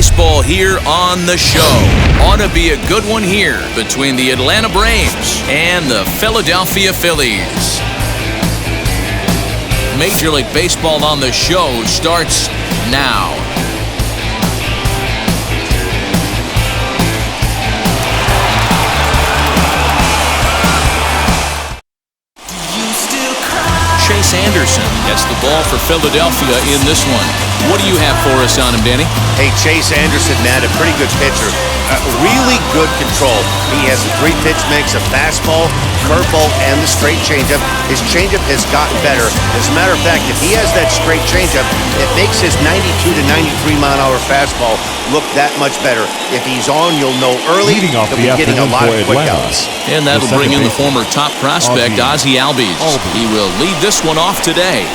baseball here on the show. Ought to be a good one here between the Atlanta Braves and the Philadelphia Phillies. Major League Baseball on the show starts now. Chase Anderson gets the ball for Philadelphia in this one. What do you have for us on him, Danny? Hey, Chase Anderson, man, a pretty good pitcher. Really good control. He has a three-pitch mix, a fastball, curveball, and the straight changeup. His changeup has gotten better. As a matter of fact, if he has that straight changeup, it makes his 92 to 93 mile-an-hour fastball look that much better. If he's on, you'll know early. He'll be getting a lot of quick outs. And that'll bring in the former top prospect, Ozzie Albies. He will lead this one off today.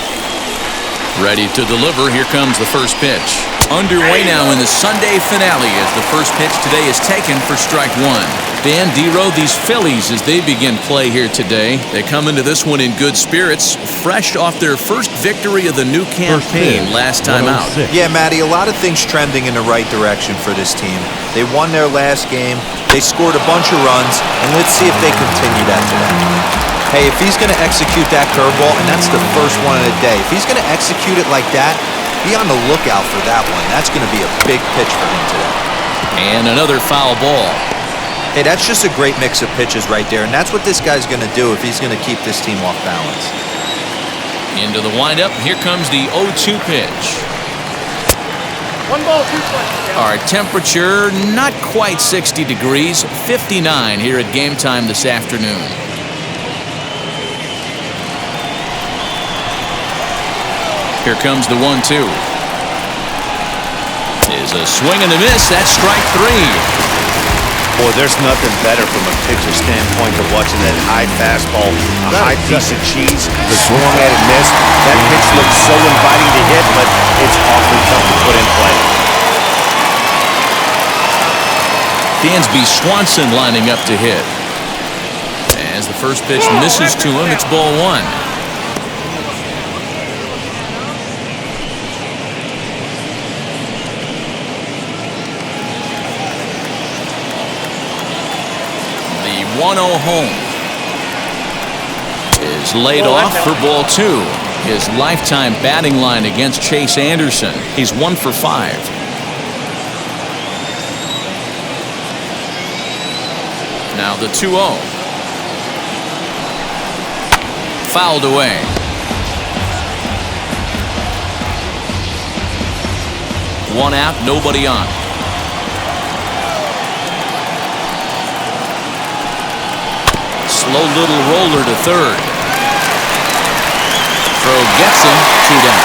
Ready to deliver. Here comes the first pitch. Underway now in the Sunday finale as the first pitch today is taken for strike one. Dan Dero, these Phillies, as they begin play here today, they come into this one in good spirits, fresh off their first victory of the new campaign last time out. Yeah, Matty, a lot of things trending in the right direction for this team. They won their last game, they scored a bunch of runs, and let's see if they continue that today. Hey, if he's going to execute that curveball, and that's the first one of the day, if he's going to execute it like that, be on the lookout for that one. That's going to be a big pitch for him today. And another foul ball. Hey, that's just a great mix of pitches right there, and that's what this guy's going to do if he's going to keep this team off balance. Into the windup, here comes the 0-2 pitch. 1 ball, 2 strikes. Our temperature, not quite 60 degrees, 59 here at game time this afternoon. Here comes the 1-2. Is a swing and a miss. That's strike three. Boy, there's nothing better from a pitcher standpoint than watching that high fastball, a high piece of cheese, the swung at and missed. That pitch looks so inviting to hit, but it's awfully tough to put in play. Dansby Swanson lining up to hit. As the first pitch misses to him, it's ball one. The 1-0 home is laid off for ball two. His lifetime batting line against Chase Anderson. He's 1 for 5. Now the 2-0. Fouled away. One out, nobody on. Slow little roller to third. Throw gets him, 2 down.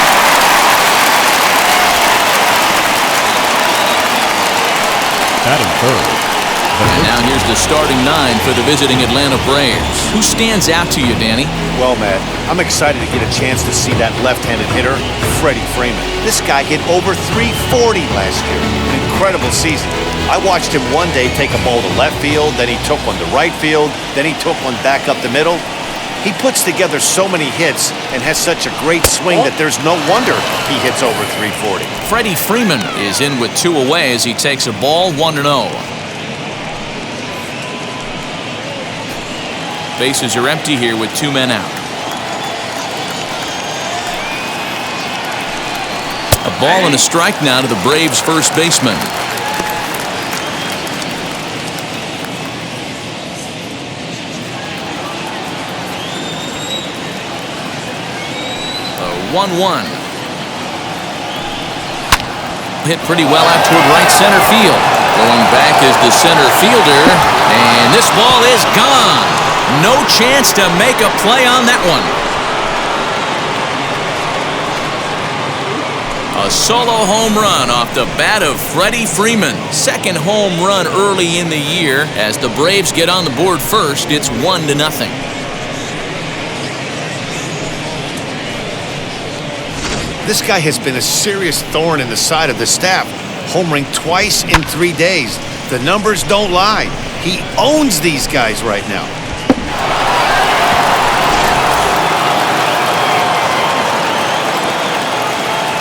Batting third. And now here's the starting 9 for the visiting Atlanta Braves. Who stands out to you, Danny? Well, Matt, I'm excited to get a chance to see that left-handed hitter, Freddie Freeman. This guy hit over 340 last year. An incredible season. I watched him one day take a ball to left field, then he took one to right field, then he took one back up the middle. He puts together so many hits and has such a great swing that there's no wonder he hits over 340. Freddie Freeman is in with 2 away as he takes a ball 1-0. Bases are empty here with 2 men out. A ball and a strike now to the Braves' first baseman. A 1-1. Hit pretty well out toward right center field. Going back is the center fielder, and this ball is gone. No chance to make a play on that one. A solo home run off the bat of Freddie Freeman. Second home run early in the year. As the Braves get on the board first, it's 1-0. This guy has been a serious thorn in the side of the staff, homering twice in 3 days. The numbers don't lie. He owns these guys right now.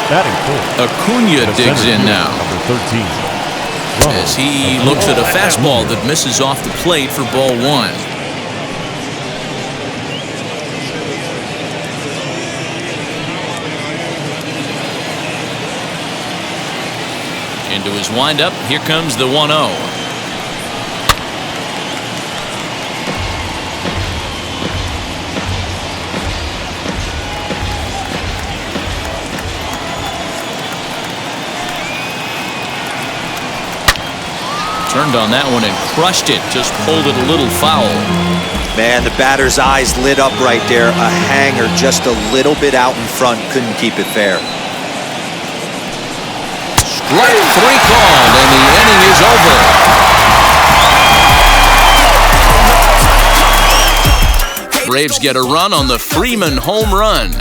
Batting fourth. Acuna digs in now. Number 13. as he looks at a fastball that misses off the plate for ball one. Into his windup, here comes the 1-0. Turned on that one and crushed it. Just pulled it a little foul. Man, the batter's eyes lit up right there. A hanger just a little bit out in front. Couldn't keep it fair. Strike three called, and the inning is over. Braves get a run on the Freeman home run.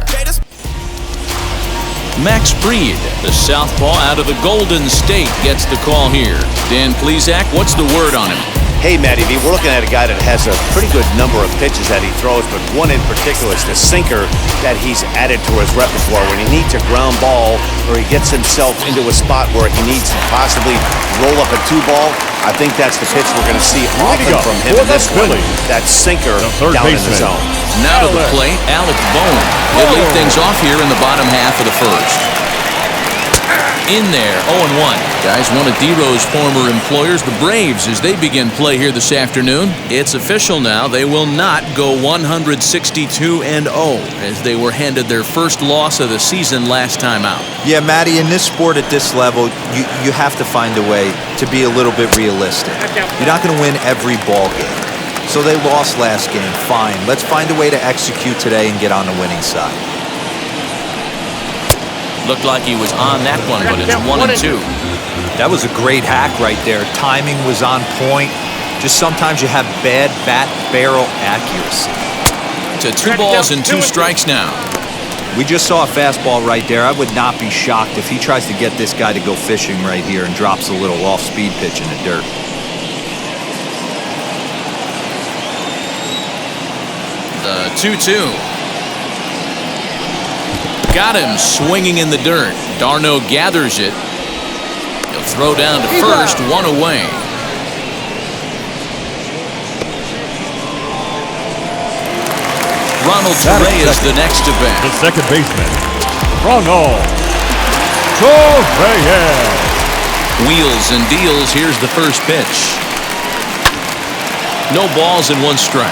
Max Fried, the southpaw out of the Golden State, gets the call here. Dan Plesac, what's the word on him? Hey, Matty V, we're looking at a guy that has a pretty good number of pitches that he throws, but one in particular is the sinker that he's added to his repertoire. When he needs a ground ball or he gets himself into a spot where he needs to possibly roll up a two-ball, I think that's the pitch we're going to see often from him in this one. That sinker down in the zone. Now to the plate, Alec Bohm. He'll lead things off here in the bottom half of the first. In there, 0-1. Guys, one of D-Row's former employers, the Braves, as they begin play here this afternoon. It's official now. They will not go 162-0 as they were handed their first loss of the season last time out. Yeah, Matty, in this sport at this level, you have to find a way to be a little bit realistic. You're not going to win every ball game. So they lost last game, fine. Let's find a way to execute today and get on the winning side. Looked like he was on that one, but it's 1-2. That was a great hack right there. Timing was on point. Just sometimes you have bad bat barrel accuracy. To 2 balls and 2 strikes now. We just saw a fastball right there. I would not be shocked if he tries to get this guy to go fishing right here and drops a little off-speed pitch in the dirt. The 2-2. Got him swinging in the dirt. Darno gathers it. He'll throw down to first, 1 away. Ronald Torrey is the next to bat. The second baseman, Ronald Torrey. Wheels and deals. Here's the first pitch. No balls and 1 strike.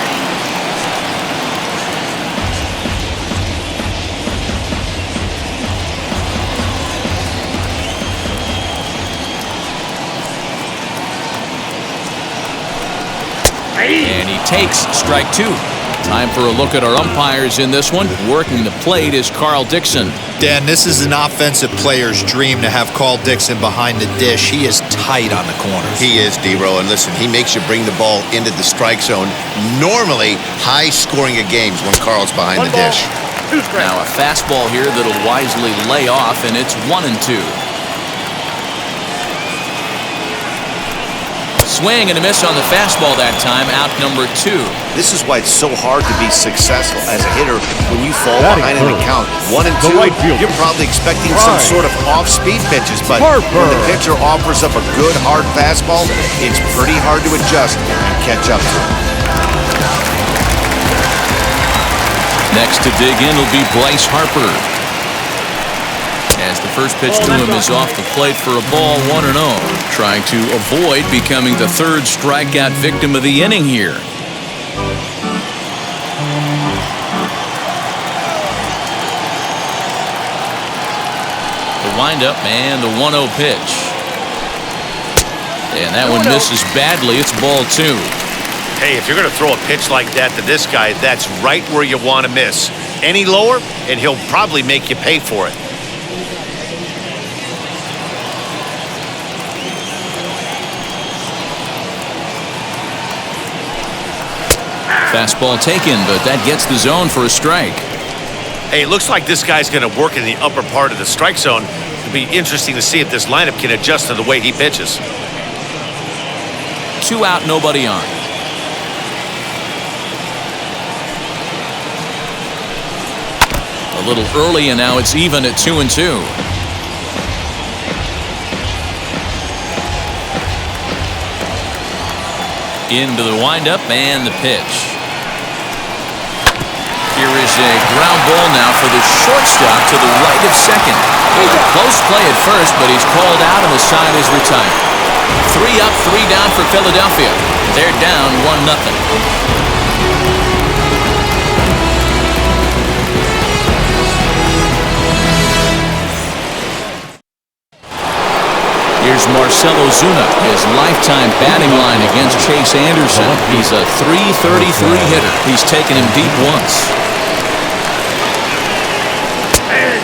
And he takes strike 2. Time for a look at our umpires in this one. Working the plate is Carl Dixon. Dan, this is an offensive player's dream to have Carl Dixon behind the dish. He is tight on the corners. He is, D-Row, and listen, he makes you bring the ball into the strike zone. Normally, high scoring of games when Carl's behind the dish. Now a fastball here that'll wisely lay off, and it's 1-2. Swing and a miss on the fastball that time, out number 2. This is why it's so hard to be successful as a hitter when you fall behind in the count. 1 and 2, you're probably expecting some sort of off-speed pitches, but when the pitcher offers up a good, hard fastball, it's pretty hard to adjust and catch up to it. Next to dig in will be Bryce Harper. As the first pitch to him is off the plate for a ball, 1-0. Trying to avoid becoming the 3rd strikeout victim of the inning here. The windup and the 1-0 pitch. And that one misses badly. It's ball 2. Hey, if you're going to throw a pitch like that to this guy, that's right where you want to miss. Any lower, and he'll probably make you pay for it. Fastball taken, but that gets the zone for a strike. Hey, it looks like this guy's going to work in the upper part of the strike zone. It'll be interesting to see if this lineup can adjust to the way he pitches. 2 out, nobody on. A little early, and now it's even at 2-2. Into the windup and the pitch. Here is a ground ball now for the shortstop to the right of second. Close play at first, but he's called out and the side is retired. 3 up, 3 down for Philadelphia. They're down 1-0. Here's Marcell Ozuna, his lifetime batting line against Chase Anderson. He's a .333 hitter. He's taken him deep once.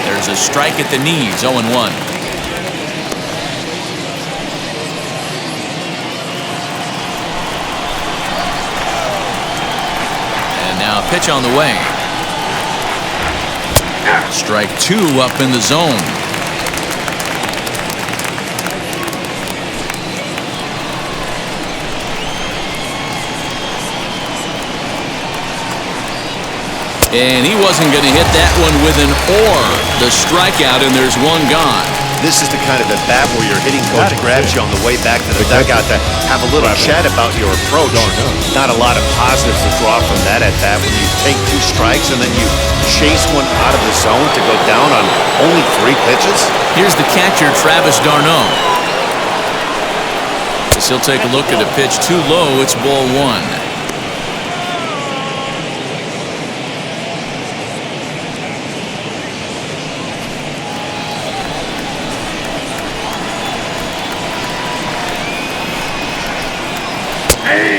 There's a strike at the knees, 0-1. And now a pitch on the way. Strike 2 up in the zone. And he wasn't going to hit that one with an or. The strikeout, and there's 1 gone. This is the kind of at bat where your hitting coach grabs you on the way back to the dugout to have a little chat about your approach. Not a lot of positives to draw from that at bat when you take 2 strikes and then you chase one out of the zone to go down on only 3 pitches. Here's the catcher, Travis d'Arnaud. As he'll take a look at a pitch too low. It's ball 1.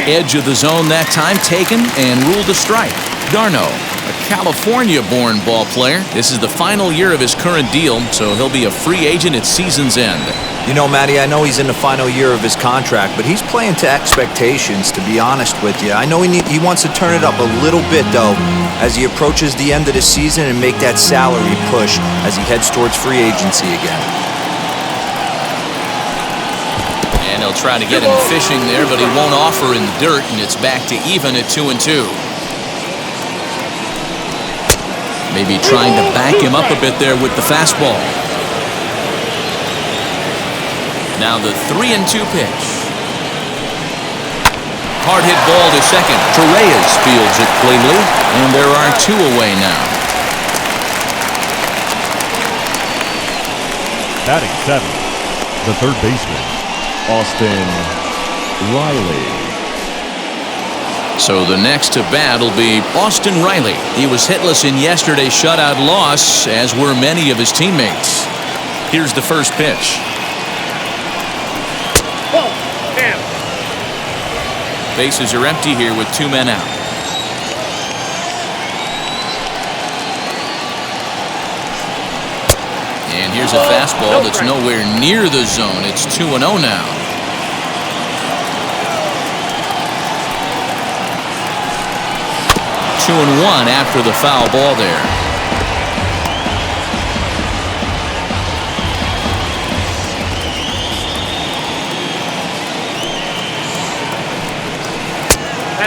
Edge of the zone that time taken and ruled a strike. d'Arnaud, a California-born ball player. This is the final year of his current deal, so he'll be a free agent at season's end. You know, Matty, I know he's in the final year of his contract, but he's playing to expectations, to be honest with you. I know he wants to turn it up a little bit, though, as he approaches the end of the season and make that salary push as he heads towards free agency again. And he'll try to get him fishing there, but he won't offer in the dirt, and it's back to even at 2-2. Maybe trying to back him up a bit there with the fastball. Now the 3-2 pitch. Hard hit ball to second. Torreyes fields it cleanly, and there are 2 away now. Batting 7th, the third baseman, Austin Riley. So the next to bat will be Austin Riley. He was hitless in yesterday's shutout loss, as were many of his teammates. Here's the first pitch. Bases are empty here with 2 men out. And here's a fastball that's nowhere near the zone. It's 2-0 now. Two and 1 after the foul ball there.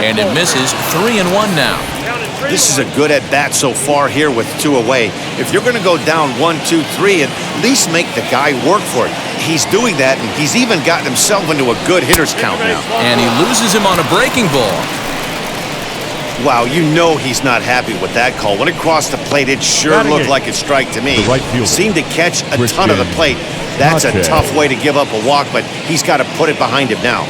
And it misses. 3-1 now. This is a good at bat so far here with 2 away. If you're going to go down 1-2-3, at least make the guy work for it. He's doing that, and he's even gotten himself into a good hitter's count now. And he loses him on a breaking ball. Wow, you know he's not happy with that call. When it crossed the plate, it sure looked like a strike to me. Seemed to catch a ton of the plate. That's a tough way to give up a walk, but he's got to put it behind him now.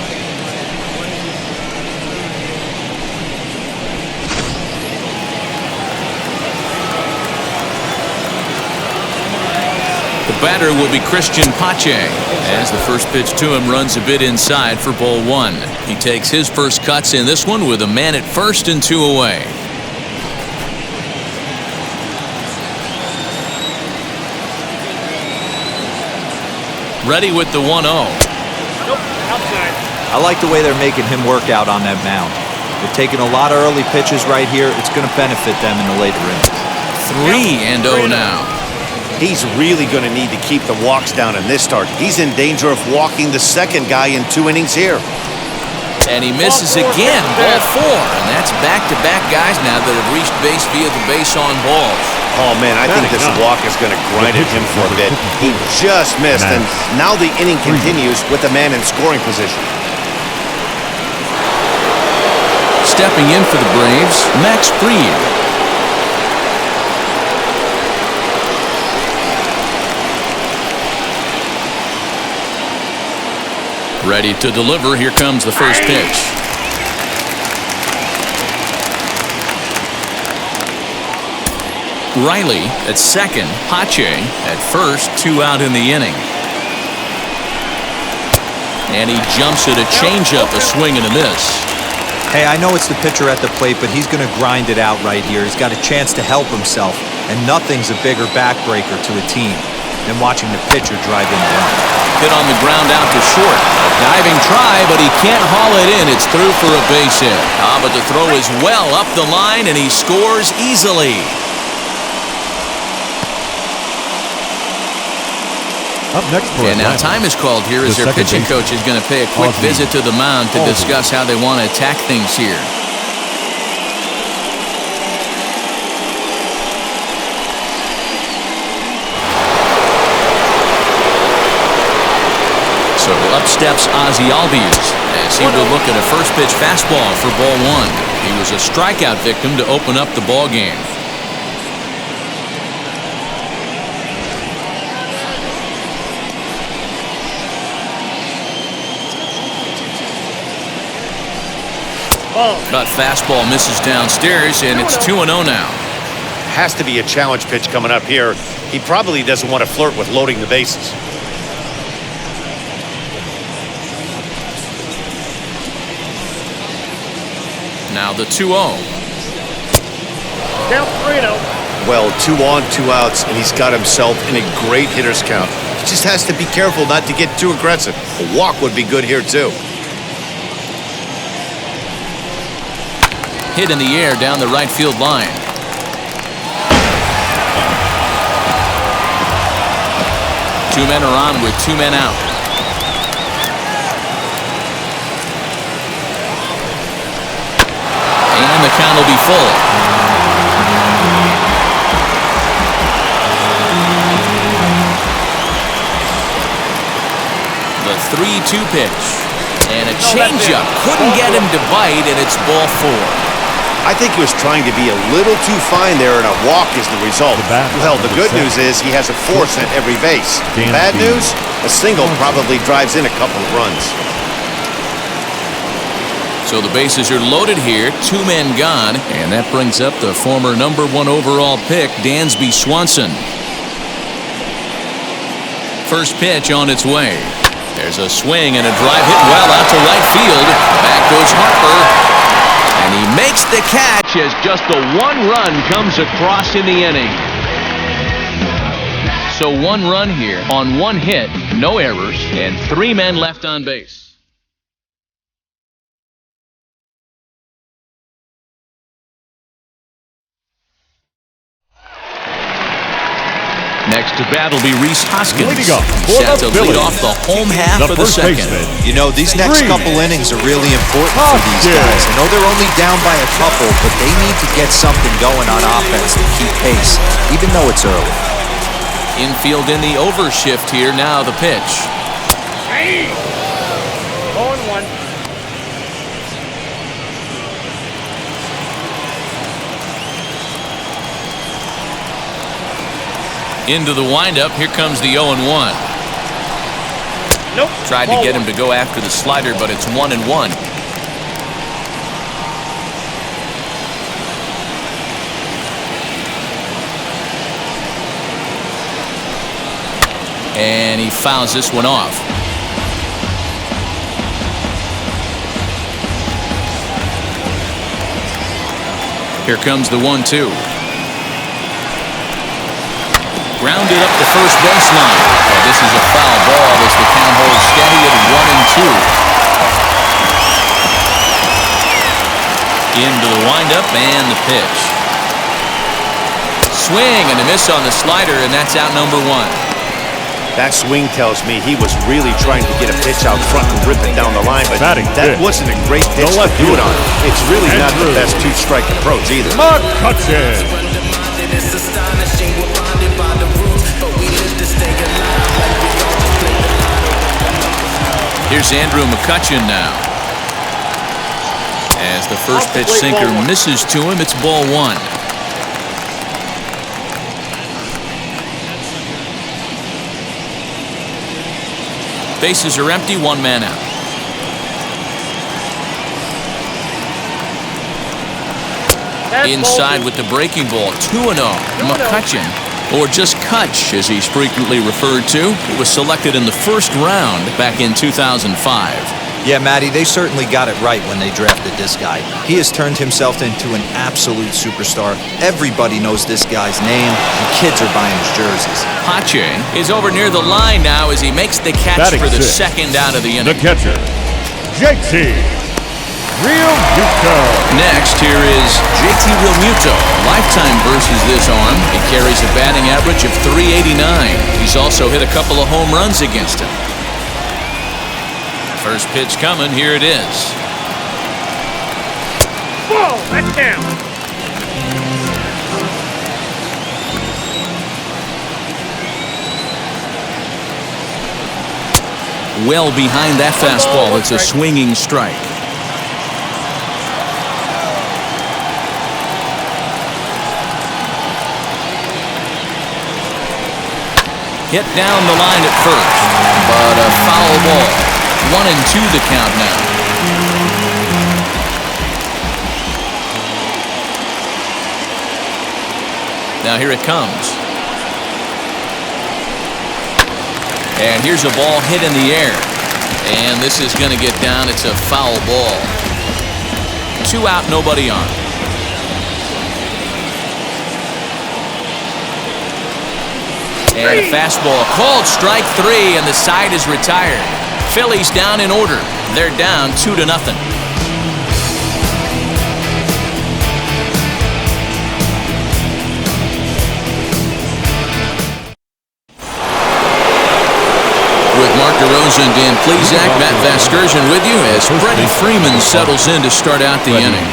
The batter will be Christian Pache, as the first pitch to him runs a bit inside for ball 1. He takes his first cuts in this one with a man at first and 2 away. Ready with the 1-0. I like the way they're making him work out on that mound. They're taking a lot of early pitches right here. It's going to benefit them in the later innings. 3-0 now. He's really going to need to keep the walks down in this start. He's in danger of walking the second guy in 2 innings here. And he misses again, ball 4. And that's back-to-back guys now that have reached base via the base on balls. Oh, man, I think this walk is going to grind at him for a bit. He just missed, and now the inning continues with the man in scoring position. stepping in for the Braves, Max Fried. Ready to deliver. Here comes the first pitch. Riley at second, Pache at first, 2 out in the inning. And he jumps at a changeup, a swing and a miss. Hey, I know it's the pitcher at the plate, but he's going to grind it out right here. He's got a chance to help himself, and nothing's a bigger backbreaker to a team than watching the pitcher drive in the run. Hit on the ground out to short. A diving try, but he can't haul it in. It's through for a base hit. But the throw is well up the line, and he scores easily. Up next for And now Atlanta, time is called here as the their second pitching baseman, coach is going to pay a quick visit to the mound to discuss how they want to attack things here. So up steps Ozzie Albies as he will look at a first pitch fastball for ball 1. He was a strikeout victim to open up the ball game. But fastball misses downstairs, and it's 2-0 now. Has to be a challenge pitch coming up here. He probably doesn't want to flirt with loading the bases. Now the 2-0. Down 3-0. Well, 2 on, 2 outs, and he's got himself in a great hitter's count. He just has to be careful not to get too aggressive. A walk would be good here, too. Hit in the air down the right field line. Two men are on with 2 men out. And the count will be full. The 3-2 pitch. And a changeup. Couldn't get him to bite, and it's ball 4. I think he was trying to be a little too fine there, and a walk is the result. Well, the good news is he has a force at every base. Bad news? A single probably drives in a couple of runs. So the bases are loaded here, 2 men gone, and that brings up the former number 1 overall pick, Dansby Swanson. First pitch on its way. There's a swing and a drive hit well out to right field. Back goes Harper. And he makes the catch as just the 1 run comes across in the inning. So 1 run here on 1 hit, no errors, and 3 men left on base. Next to bat will be Rhys Hoskins. Set to lead off the home half of the second. You know, these next couple innings are really important for these guys. I know they're only down by a couple, but they need to get something going on offense to keep pace, even though it's early. Infield in the overshift here. Now the pitch. Hey! 0-1. Into the windup. Here comes the 0-1. Nope. Tried to get him to go after the slider, but it's 1-1. And he fouls this one off. Here comes the 1-2. Grounded up the first baseline. Oh, this is a foul ball as the count holds steady at 1-2. Into the windup and the pitch. Swing and a miss on the slider, and that's out number 1. That swing tells me he was really trying to get a pitch out front and rip it down the line, but that wasn't a great pitch to do it on. It's really not the best 2-strike approach either. McCutchen. Here's Andrew McCutchen now. As the first pitch sinker misses to him, it's ball one. Bases are empty, one man out. Inside with the breaking ball, 2-0. McCutcheon, or just Kutch as he's frequently referred to, he was selected in the first round back in 2005. Yeah, Matty, they certainly got it right when they drafted this guy. He has turned himself into an absolute superstar. Everybody knows this guy's name, and kids are buying his jerseys. Pache is over near the line now as he makes the catch Batting for the six. second out of the inning. The catcher, JT Realmuto. Next, here is JT Realmuto. Lifetime versus this arm. He carries a batting average of .389. He's also hit a couple of home runs against him. First pitch coming, here it is. Whoa, that's down. Well behind that fastball, it's a swinging strike. Hit down the line at first, but a foul ball. 1-2 the count now. Now here it comes. And here's a ball hit in the air. And this is going to get down. It's a foul ball. 2 out, nobody on. And a fastball called strike 3, and the side is retired. Phillies down in order. They're down 2-0. With Mark DeRosa and Dan Plesac, Matt Vasgersian with you as Freddie Freeman settles in to start out the inning.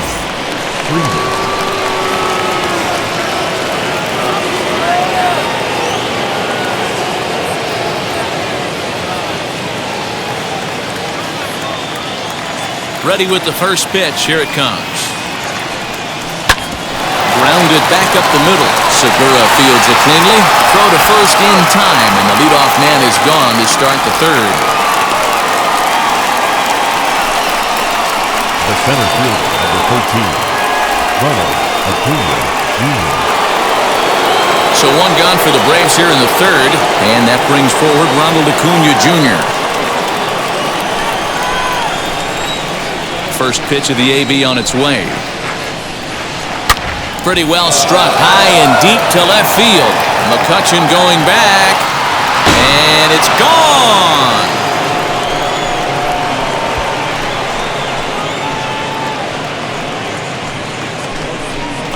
Ready with the first pitch. Here it comes. Grounded back up the middle. Segura fields it cleanly. Throw to first in time, and the leadoff man is gone to start the third. The center fielder, number 13, Ronald Acuna Jr. So one gone for the Braves here in the third, and that brings forward Ronald Acuna Jr. First pitch of the AB on its way. Pretty well struck high and deep to left field. McCutcheon going back, and it's gone.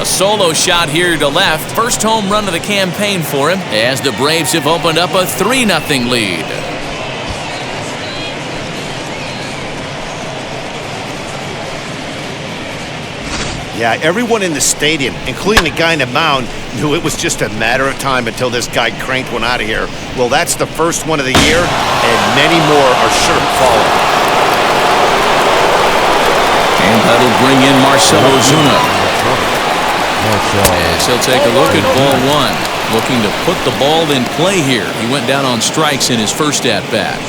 A solo shot here to left. First home run of the campaign for him as the Braves have opened up a 3-0 lead. Yeah, everyone in the stadium, including the guy in the mound, knew it was just a matter of time until this guy cranked one out of here. Well, that's the first one of the year, and many more are sure to follow. And that'll bring in Marcell Ozuna. As he'll take a look at ball one. Looking to put the ball in play here. He went down on strikes in his first at-bat.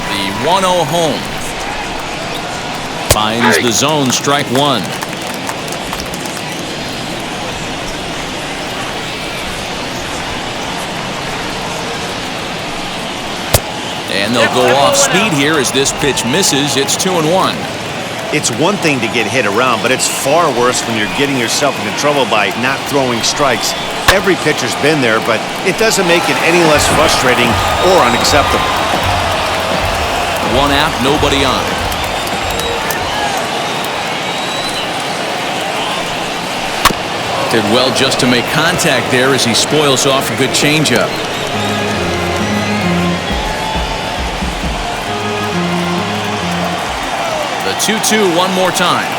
The 1-0 home. Finds the zone, strike one. And they'll go off speed here as this pitch misses. It's 2-1. It's one thing to get hit around, but it's far worse when you're getting yourself into trouble by not throwing strikes. Every pitcher's been there, but it doesn't make it any less frustrating or unacceptable. 1 out, nobody on. Did well just to make contact there as he spoils off a good changeup. The 2-2 one more time.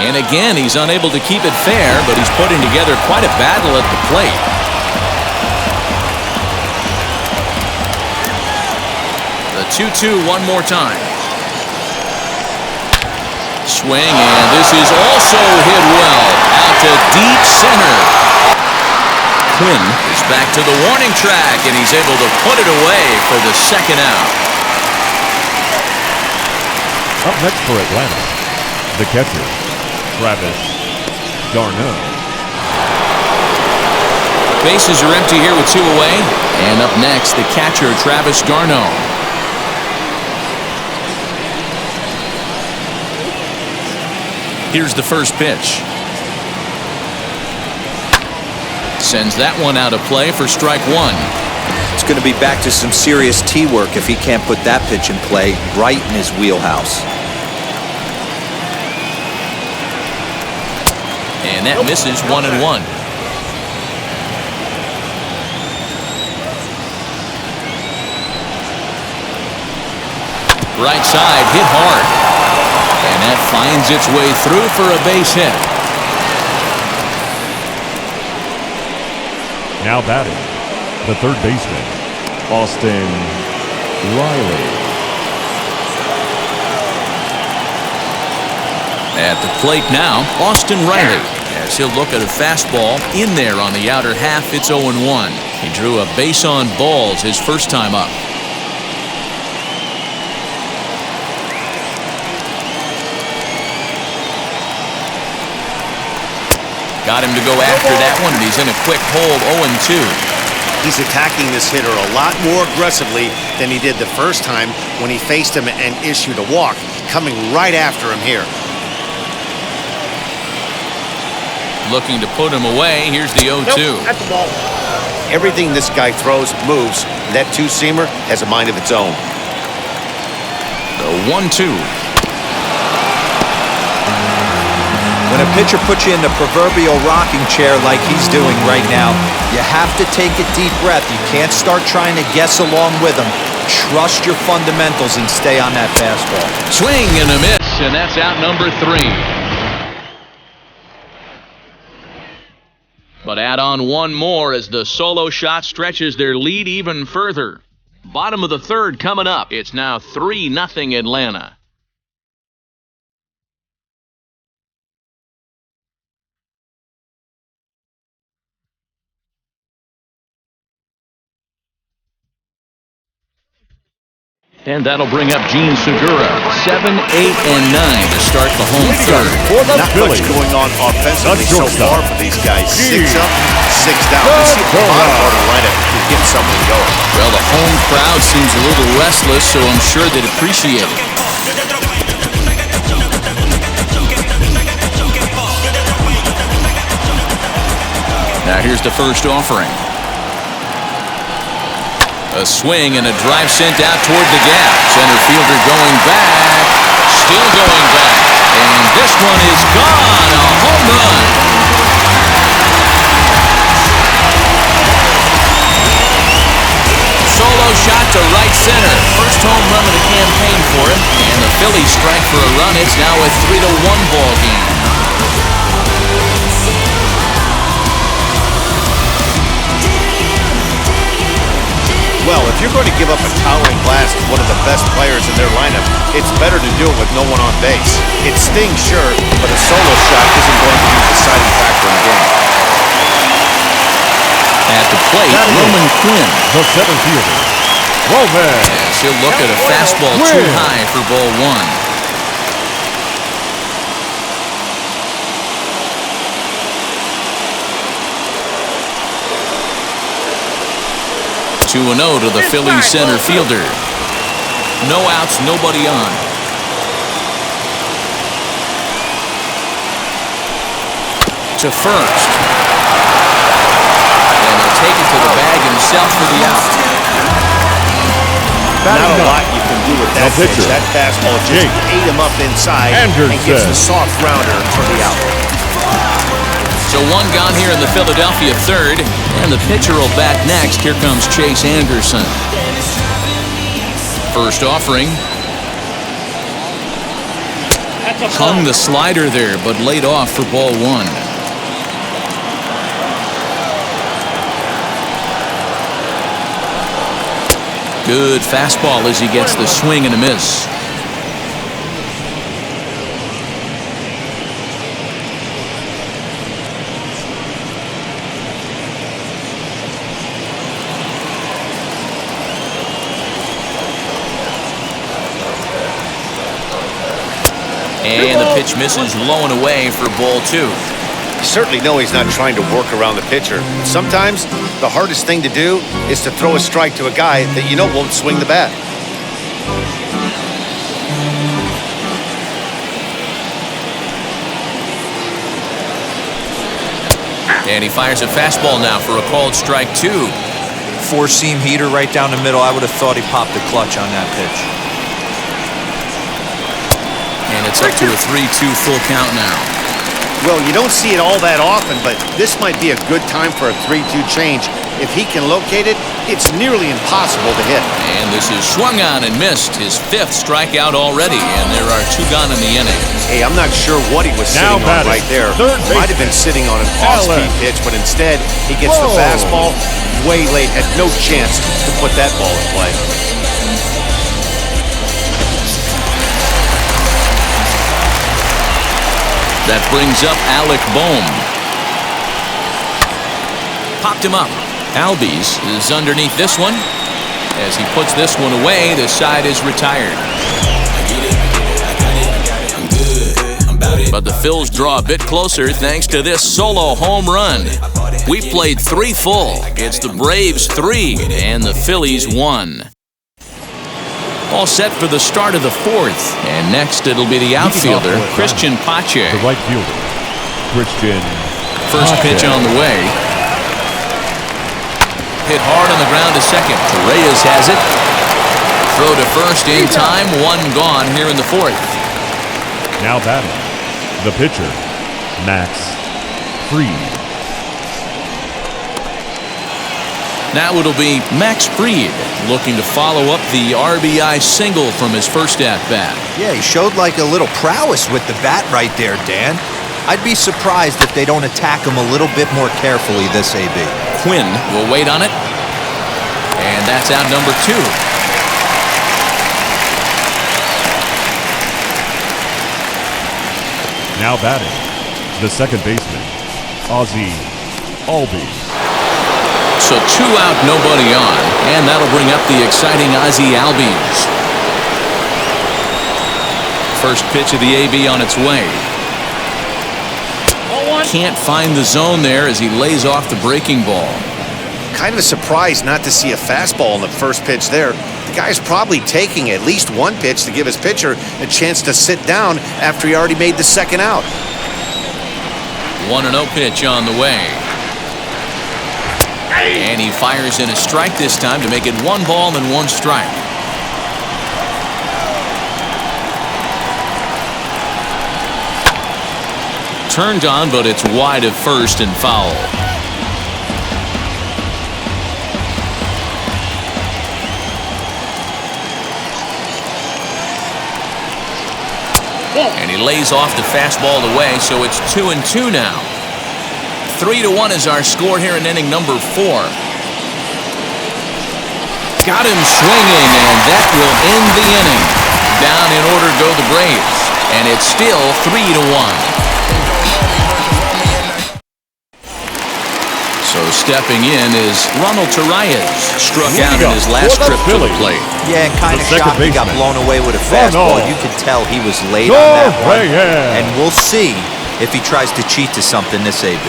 And again, he's unable to keep it fair, but he's putting together quite a battle at the plate. 2-2 one more time. Swing, and this is also hit well. Out to deep center. Quinn is back to the warning track, and he's able to put it away for the second out. Up next for Atlanta, the catcher, Travis d'Arnaud. Bases are empty here with 2 away. And up next, the catcher, Travis d'Arnaud. Here's the first pitch. Sends that one out of play for strike 1. It's going to be back to some serious tee work if he can't put that pitch in play right in his wheelhouse. And that misses 1-1. Right side hit hard. And that finds its way through for a base hit. Now batting, the third baseman, Austin Riley. At the plate now, Austin Riley, as he'll look at a fastball in there on the outer half. It's 0-1. He drew a base on balls his first time up. Got him to go after that one, and he's in a quick hold, 0-2. He's attacking this hitter a lot more aggressively than he did the first time when he faced him and issued a walk, coming right after him here. Looking to put him away. Here's the 0-2. Nope, that's the ball. Everything this guy throws moves. That two-seamer has a mind of its own. The 1-2. When a pitcher puts you in the proverbial rocking chair like he's doing right now, you have to take a deep breath. You can't start trying to guess along with him. Trust your fundamentals and stay on that fastball. Swing and a miss, and that's out number 3. But add on one more as the solo shot stretches their lead even further. Bottom of the third coming up. It's now 3-0 Atlanta. And that'll bring up Gene Segura. 7, 8, and 9 to start the home third. Not much going on offensively so far for these guys. 6 up, 6 down. Let's see if the bottom part of the lineup can get something going. Well, the home crowd seems a little restless, so I'm sure they'd appreciate it. Now here's the first offering. A swing and a drive sent out toward the gap. Center fielder going back. Still going back. And this one is gone. A home run. Solo shot to right center. First home run of the campaign for him. And the Phillies strike for a run. It's now a 3-1 ball game. Well, if you're going to give up a towering blast to one of the best players in their lineup, it's better to do it with no one on base. It stings, sure, but a solo shot isn't going to be the deciding factor in the game. At the plate, Roman Quinn. The center fielder, Roman. Yes, he'll look at a fastball too high for ball 1. 2-0 to the Phillies center fielder. No outs, nobody on. To first. And he'll take it to the bag himself for the out. Not a lot you can do with that pitch. That fastball just ate him up inside and gets the soft grounder for the out. So one gone here in the Philadelphia third, and the pitcher will bat next. Here comes Chase Anderson. First offering. Hung the slider there, but laid off for ball 1. Good fastball as he gets the swing and a miss. And the pitch misses low and away for ball 2. You certainly know he's not trying to work around the pitcher. Sometimes the hardest thing to do is to throw a strike to a guy that you know won't swing the bat. And he fires a fastball now for a called strike 2. Four-seam heater right down the middle. I would have thought he popped the clutch on that pitch. And it's up to a 3-2 full count now. Well, you don't see it all that often, but this might be a good time for a 3-2 change. If he can locate it, it's nearly impossible to hit. And this is swung on and missed. His 5th strikeout already, and there are 2 gone in the inning. Hey, I'm not sure what he was Now sitting on right there. Might have been sitting on an off-speed pitch, but instead he gets the fastball way late. Had no chance to put that ball in play. That brings up Alec Bohm. Popped him up. Albies is underneath this one. As he puts this one away, the side is retired. But the Phils draw a bit closer thanks to this solo home run. We played 3 full. It's the Braves 3 and the Phillies 1. All set for the start of the 4th. And next it'll be the outfielder, Christian Pache. The right fielder, Christian First Pache. pitch on the way. Hit hard on the ground to second. Reyes has it. Throw to first in time. 1 gone here in the 4th. Now batting, the pitcher, Max Fried. Now it'll be Max Fried looking to follow up the RBI single from his first at-bat. Yeah, he showed like a little prowess with the bat right there, Dan. I'd be surprised if they don't attack him a little bit more carefully this AB. Quinn will wait on it. And that's out number 2. Now batting, the second baseman, Ozzie Albies. So 2 out, nobody on. And that'll bring up the exciting Ozzie Albies. First pitch of the AB on its way. Can't find the zone there as he lays off the breaking ball. Kind of a surprise not to see a fastball in the first pitch there. The guy's probably taking at least 1 pitch to give his pitcher a chance to sit down after he already made the second out. 1-0 pitch on the way. And he fires in a strike this time to make it 1 ball and 1 strike. Turned on, but it's wide of first and foul. And he lays off the fastball away, so it's 2-2 now. 3-1 is our score here in inning number 4. Got him swinging, and that will end the inning. Down in order go the Braves, and it's still 3-1. So stepping in is Ronald Torreyes. Struck out in his last trip to the plate. Yeah, and kind of The second shocked he got baseman, blown away with a fastball. You could tell he was late on that one. And we'll see if he tries to cheat to something this AB.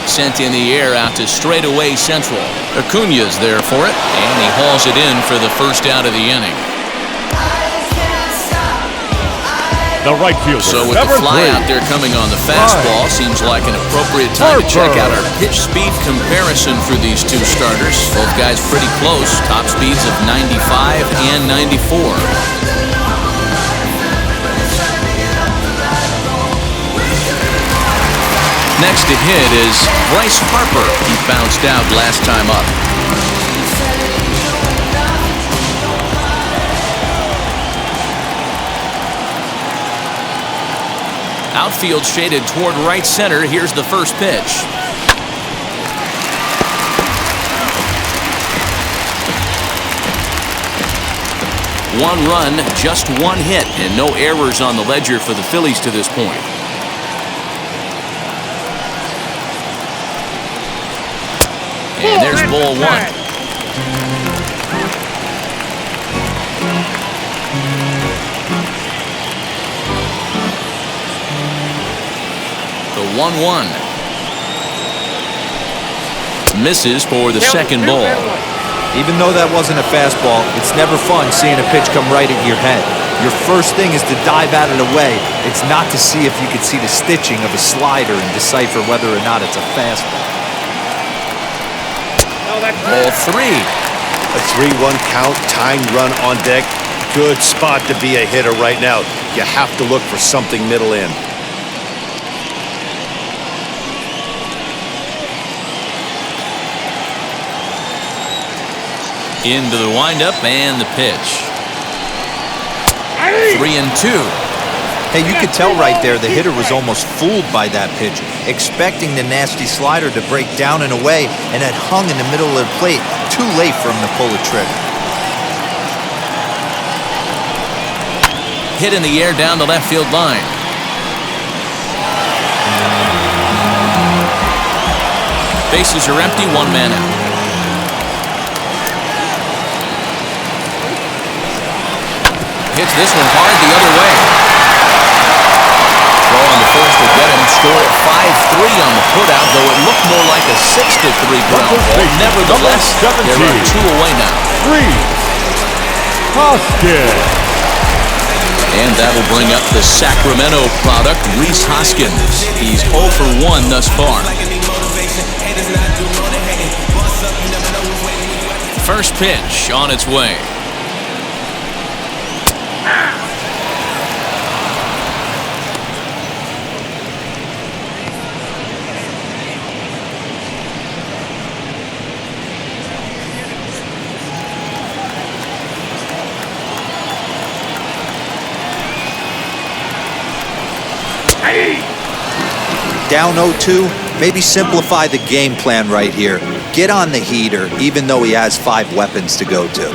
Sent in the air out to straightaway central. Acuña's there for it, and he hauls it in for the first out of the inning. The right fielder, So with the fly out there coming on the fastball, seems like an appropriate time to check out our pitch speed comparison for these 2 starters. Both guys pretty close, top speeds of 95 and 94. Next to hit is Bryce Harper. He bounced out last time up. Outfield shaded toward right center. Here's the first pitch. One run, just one hit, and no errors on the ledger for the Phillies to this point. And there's ball one. The 1-1. Misses for the second ball. Even though that wasn't a fastball, it's never fun seeing a pitch come right at your head. Your first thing is to dive out of the way. It's not to see if you can see the stitching of a slider and decipher whether or not it's a fastball. Ball three. A 3-1 count, tying run on deck. Good spot to be a hitter right now. You have to look for something middle in. Into the windup and the pitch. 3-2. Hey, you could tell right there the hitter was almost fooled by that pitch, expecting the nasty slider to break down and away, and had hung in the middle of the plate. Too late for him to pull the trigger. Hit in the air down the left field line. Bases are empty, one man out. Hits this one hard the other way. Throw on the first will get him. Score at 5-3 on the putout, though it looked more like a 6-3 ground ball. Nevertheless, they're on 2 away now. Hoskins. And that'll bring up the Sacramento product, Rhys Hoskins. He's 0 for 1 thus far. First pitch on its way. Down 0-2, maybe simplify the game plan right here. Get on the heater, even though he has 5 weapons to go to.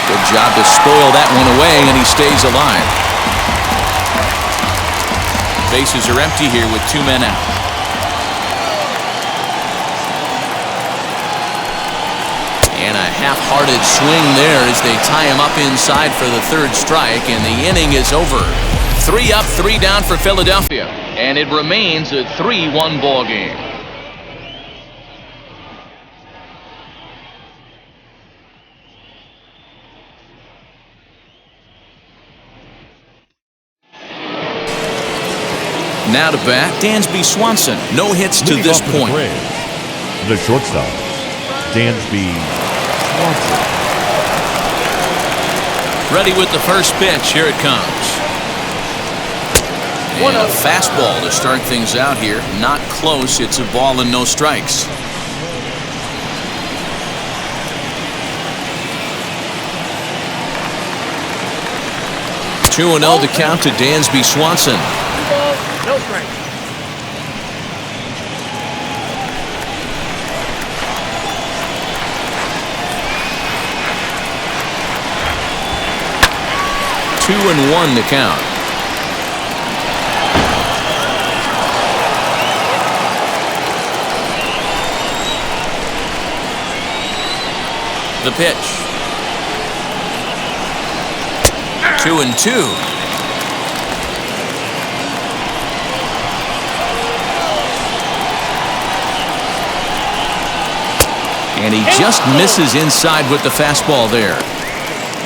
Good job to spoil that one away, and he stays alive. Bases are empty here with 2 men out. And a half-hearted swing there as they tie him up inside for the 3rd strike, and the inning is over. 3 up, 3 down for Philadelphia, and it remains a 3-1 ball game. Now to bat, Dansby Swanson. No hits to this point. The shortstop, Dansby Swanson. Ready with the first pitch. Here it comes. And a fastball to start things out here. Not close. It's a ball and no strikes. Two and 0 to count to Dansby Swanson. No strikes. Two and 1 to count. The pitch. 2 and 2. And he just misses inside with the fastball there.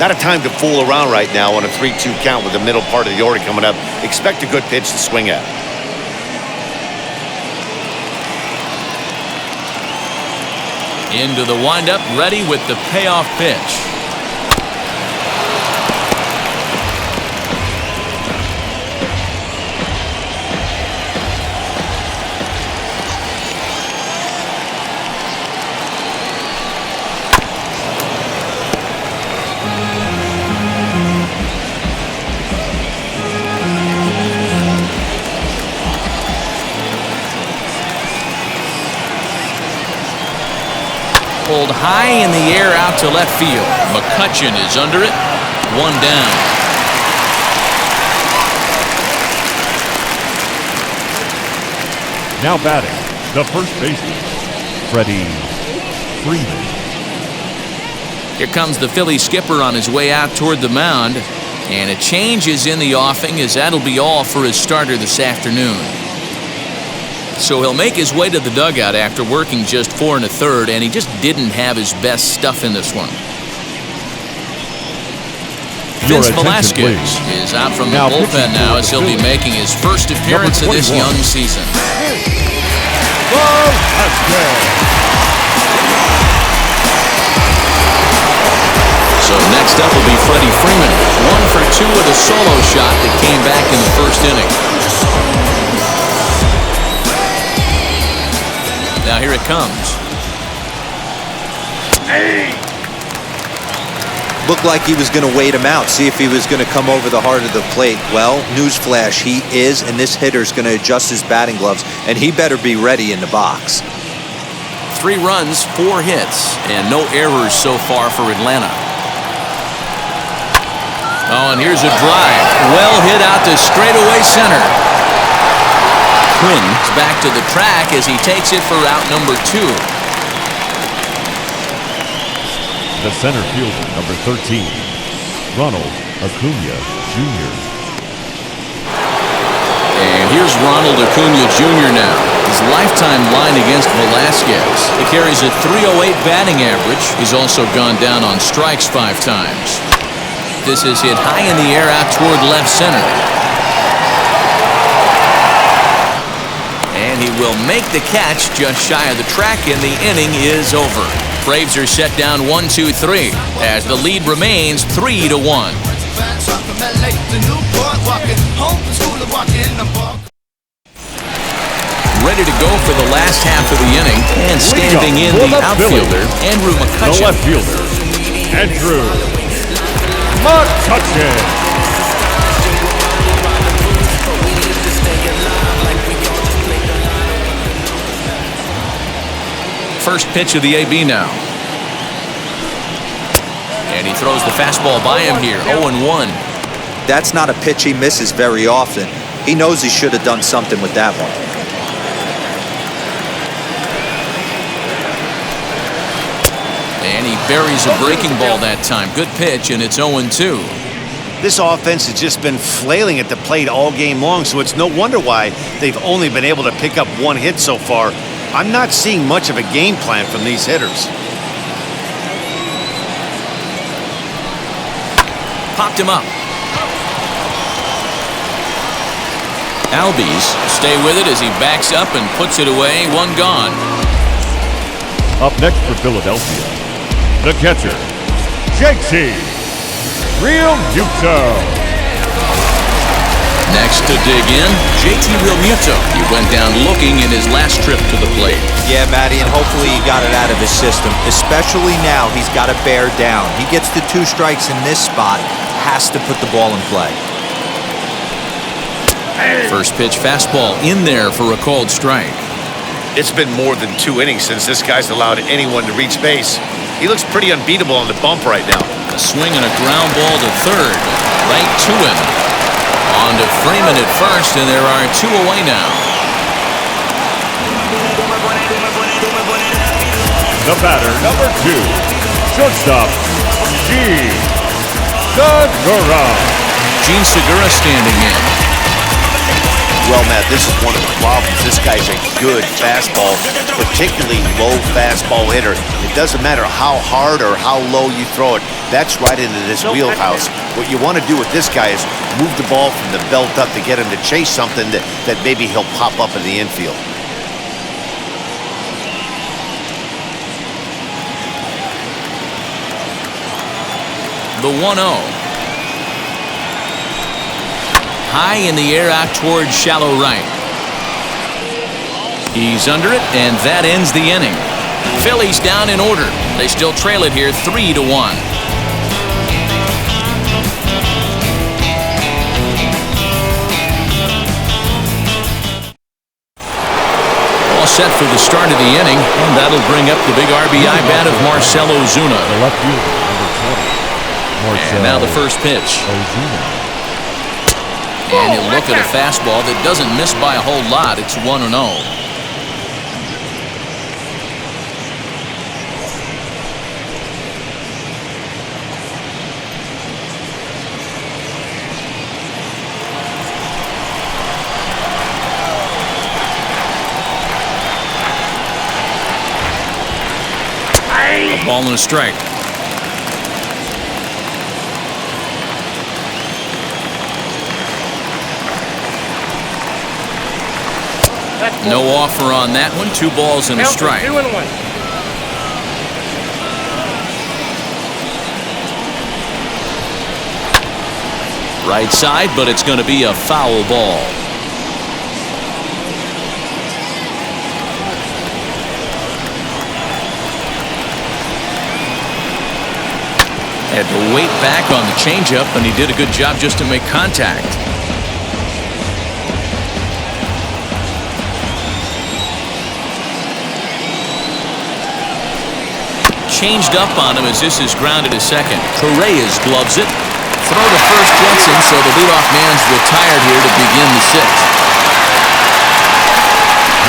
Not a time to fool around right now on a 3-2 count with the middle part of the order coming up. Expect a good pitch to swing at. Into the windup, ready with the payoff pitch. drilled high in the air out to left field. McCutchen is under it. One down. Now batting, the first baseman, Freddie Freeman. Here comes the Phillies skipper on his way out toward the mound. And a change is in the offing, as that'll be all for his starter this afternoon. So he'll make his way to the dugout after working just 4 1/3, and he just didn't have his best stuff in this one. Vince Velasquez is out from the bullpen now, as he'll be making his first appearance of this young season. So next up will be Freddie Freeman. 1 for 2 with a solo shot that came back in the first inning. Now here it comes. Looked like he was going to wait him out, see if he was going to come over the heart of the plate. Well, newsflash, he is, and this hitter's going to adjust his batting gloves, and he better be ready in the box. 3 runs, 4 hits, and no errors so far for Atlanta. Oh, and here's a drive. Well hit out to straightaway center. Quinn's back to the track as he takes it for out number 2. The center fielder, number 13, Ronald Acuna Jr. And here's Ronald Acuna Jr. now. His lifetime line against Velasquez. He carries a .308 batting average. He's also gone down on strikes 5 times. This is hit high in the air out toward left center. And he will make the catch just shy of the track, and the inning is over. Braves are set down 1-2-3 as the lead remains 3-1. Ready to go for the last half of the inning, and standing in the outfielder, Andrew McCutchen. The left fielder, Andrew McCutchen. First pitch of the AB now. And he throws the fastball by him here, 0-1. That's not a pitch he misses very often. He knows he should have done something with that one. And he buries a breaking ball that time. Good pitch, and it's 0-2. This offense has just been flailing at the plate all game long, so it's no wonder why they've only been able to pick up 1 hit so far. I'm not seeing much of a game plan from these hitters. Popped him up. Albies stay with it as he backs up and puts it away. 1 gone. Up next for Philadelphia, the catcher, JT Realmuto. Next to dig in, JT Realmuto. He went down looking in his last trip to the plate. Yeah, Matty, and hopefully he got it out of his system. Especially now, he's got to bear down. He gets the 2 strikes in this spot, has to put the ball in play. First pitch fastball in there for a called strike. It's been more than 2 innings since this guy's allowed anyone to reach base. He looks pretty unbeatable on the bump right now. A swing and a ground ball to third. Right to him. On to Freeman at first, and there are 2 away now. The batter, number 2, shortstop, Gene Segura. Gene Segura standing in. Well, Matt, this is one of the problems. This guy's a good fastball, particularly low fastball hitter. It doesn't matter how hard or how low you throw it. That's right into this wheelhouse. What you want to do with this guy is move the ball from the belt up to get him to chase something that maybe he'll pop up in the infield. The 1-0. High in the air out towards shallow right. He's under it, and that ends the inning. Phillies down in order. They still trail it here 3-1. set for the start of the inning, and that'll bring up the big RBI bat of Marcell Ozuna. The left fielder, number 20. Marcell And now the first pitch. Ozuna. And he'll look at a fastball that doesn't miss by a whole lot. It's 1-0. A ball and a strike. No offer on that one. 2 balls and a strike. 2-1. Right side, but it's going to be a foul ball. Had to wait back on the changeup, and he did a good job just to make contact. Changed up on him as this is grounded to second. Torreyes gloves it. Throw to first Jensen, so the leadoff man's retired here to begin the 6th.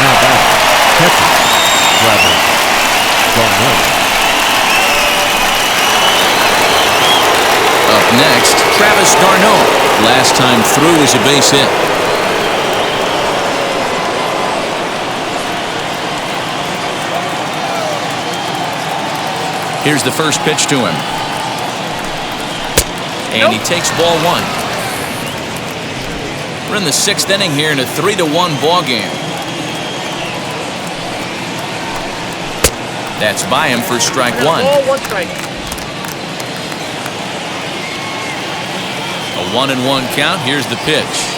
Now back. Catcher. Travis Darno. Up next, Travis Darno. Last time through was a base hit. Here's the first pitch to him. And he takes ball 1. We're in the 6th inning here in a 3-1 ball game. That's by him for strike 1. Ball, 1 strike. A 1-1 count. Here's the pitch.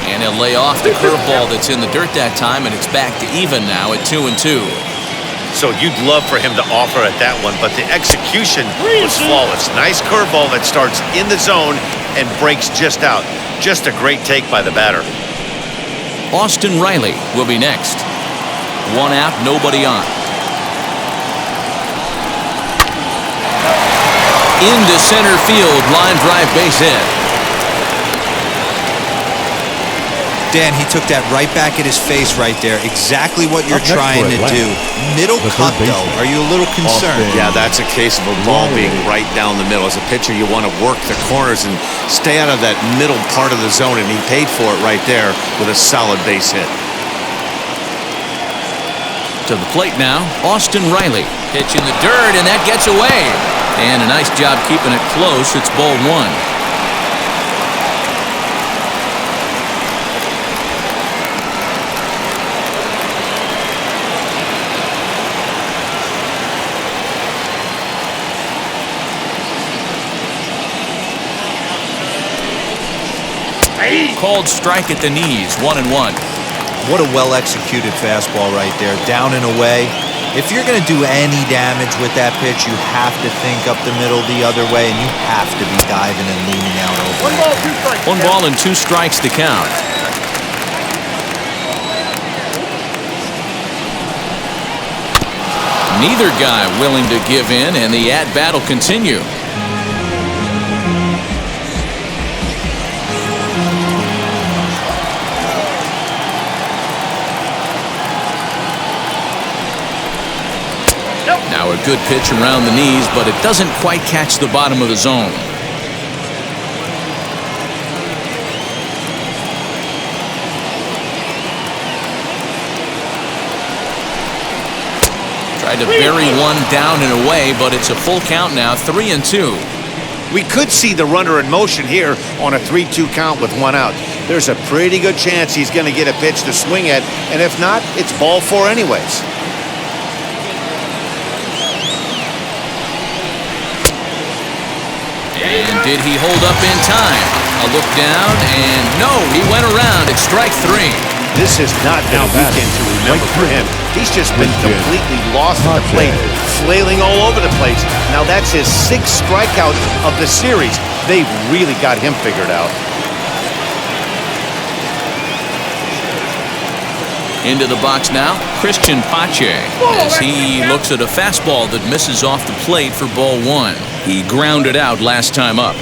And he'll lay off the curveball that's in the dirt that time, and it's back to even now at 2-2. So you'd love for him to offer at that one, but the execution was flawless. Nice curveball that starts in the zone and breaks just out. Just a great take by the batter. Austin Riley will be next. 1 out, nobody on. Into center field, line drive base hit. Dan, he took that right back at his face right there. Exactly what you're Up next trying for to Atlanta, do. Middle the cut, third though. baseman. Are you a little concerned? Austin. Yeah, that's a case of a ball being right down the middle. As a pitcher, you want to work the corners and stay out of that middle part of the zone, and he paid for it right there with a solid base hit. To the plate now, Austin Riley. Pitch in the dirt, and that gets away. And a nice job keeping it close. It's ball 1. Called strike at the knees, 1-1. What a well-executed fastball right there, down and away. If you're going to do any damage with that pitch, you have to think up the middle the other way, and you have to be diving and leaning out over. 1 ball, 2 strikes. 1 ball and 2 strikes to count. Neither guy willing to give in, and the at-bat will continue. Now a good pitch around the knees, but it doesn't quite catch the bottom of the zone. Tried to bury one down and away, but it's a full count now, 3-2. We could see the runner in motion here on a 3-2 count with 1 out. There's a pretty good chance he's going to get a pitch to swing at, and if not, it's ball 4 anyways. And did he hold up in time? A look down, and no, he went around. It's strike 3. This has not been a weekend to remember for him. He's just been completely lost at the plate, flailing all over the place. Now that's his 6th strikeout of the series. They've really got him figured out. Into the box now, Christian Pache, as he looks at a fastball that misses off the plate for ball 1. He grounded out last time up.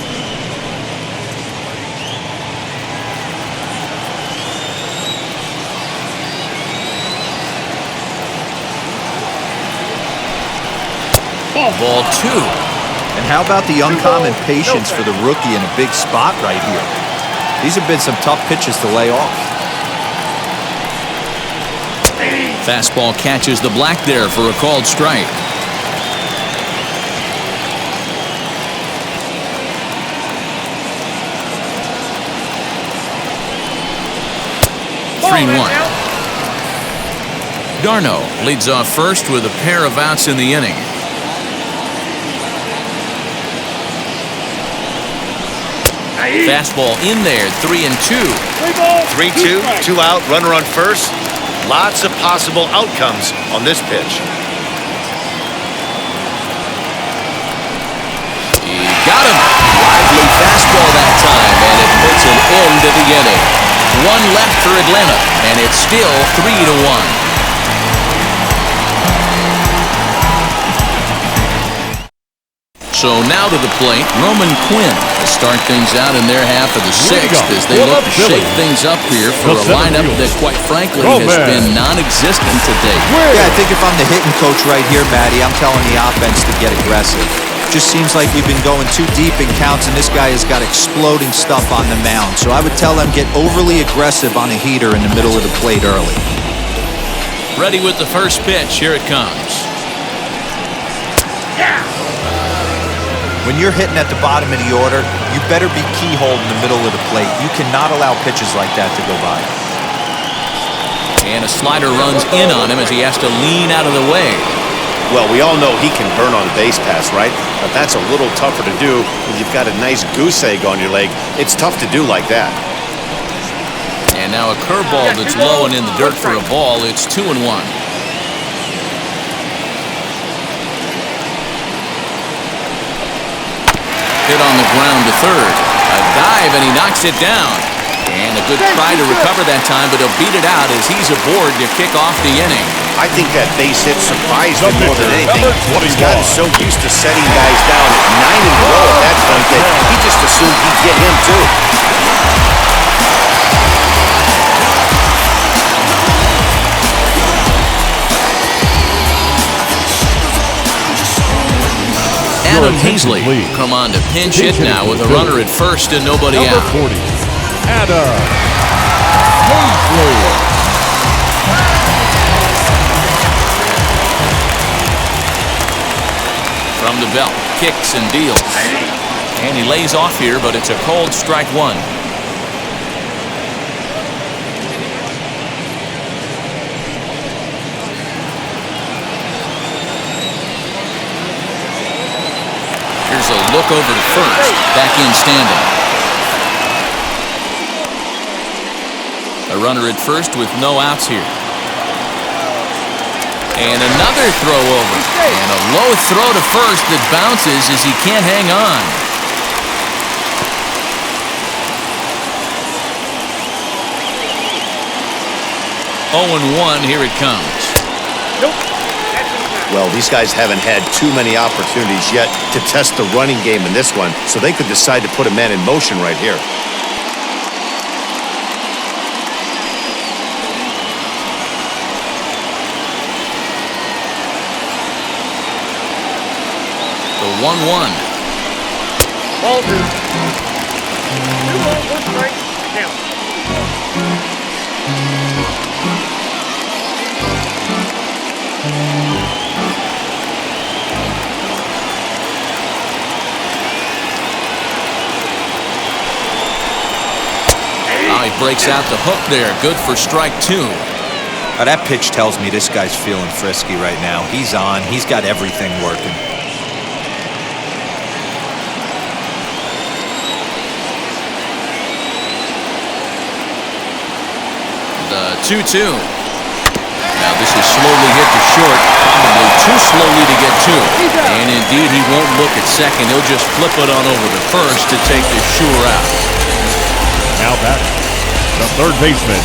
Ball 2. And how about the uncommon patience for the rookie in a big spot right here? These have been some tough pitches to lay off. Fastball catches the black there for a called strike. Three and 1. Darno leads off first with a pair of outs in the inning. Fastball in there, 3 and 2. 3-2, 2 out, runner on first. Lots of possible outcomes on this pitch. He got him. Lively fastball that time, and it puts an end to the inning. 1 left for Atlanta, and it's still 3-1. So now to the plate, Roman Quinn to start things out in their half of the 6th as they look to shake things up here for a lineup that, quite frankly, has been non-existent to date. Yeah, I think if I'm the hitting coach right here, Matty, I'm telling the offense to get aggressive. Just seems like we've been going too deep in counts, and this guy has got exploding stuff on the mound. So I would tell them get overly aggressive on a heater in the middle of the plate early. Ready with the first pitch. Here it comes. When you're hitting at the bottom of the order, you better be keyhole in the middle of the plate. You cannot allow pitches like that to go by. And a slider runs in on him as he has to lean out of the way. Well, we all know he can burn on a base pass, right? But that's a little tougher to do when you've got a nice goose egg on your leg. It's tough to do like that. And now a curveball that's low and in the dirt for a ball. It's 2-1. Hit on the ground to third. A dive, and he knocks it down. And a good try to recover that time, but he'll beat it out as he's aboard to kick off the inning. I think that base hit surprised him more than anything. He's gotten so used to setting guys down 9 in a row at that point that he just assumed he'd get him too. Adam Hazley come on to pinch hit now with a runner at first and nobody out. 40, Adam Hazley. From the belt, kicks and deals. And he lays off here, but it's a cold strike 1. Here's a look over to first. Back in standing. A runner at first with no outs here. And another throw over. And a low throw to first that bounces as he can't hang on. Oh, 1, here it comes. Well, these guys haven't had too many opportunities yet to test the running game in this one, so they could decide to put a man in motion right here. The 1-1. Ball 2. 2-1 strike. Now. He breaks out the hook there. Good for strike 2. Now that pitch tells me this guy's feeling frisky right now. He's on. He's got everything working. The 2-2. Now this is slowly hit to short, probably too slowly to get to. And indeed, he won't look at second. He'll just flip it on over to first to take the sure out. Now back, the third baseman,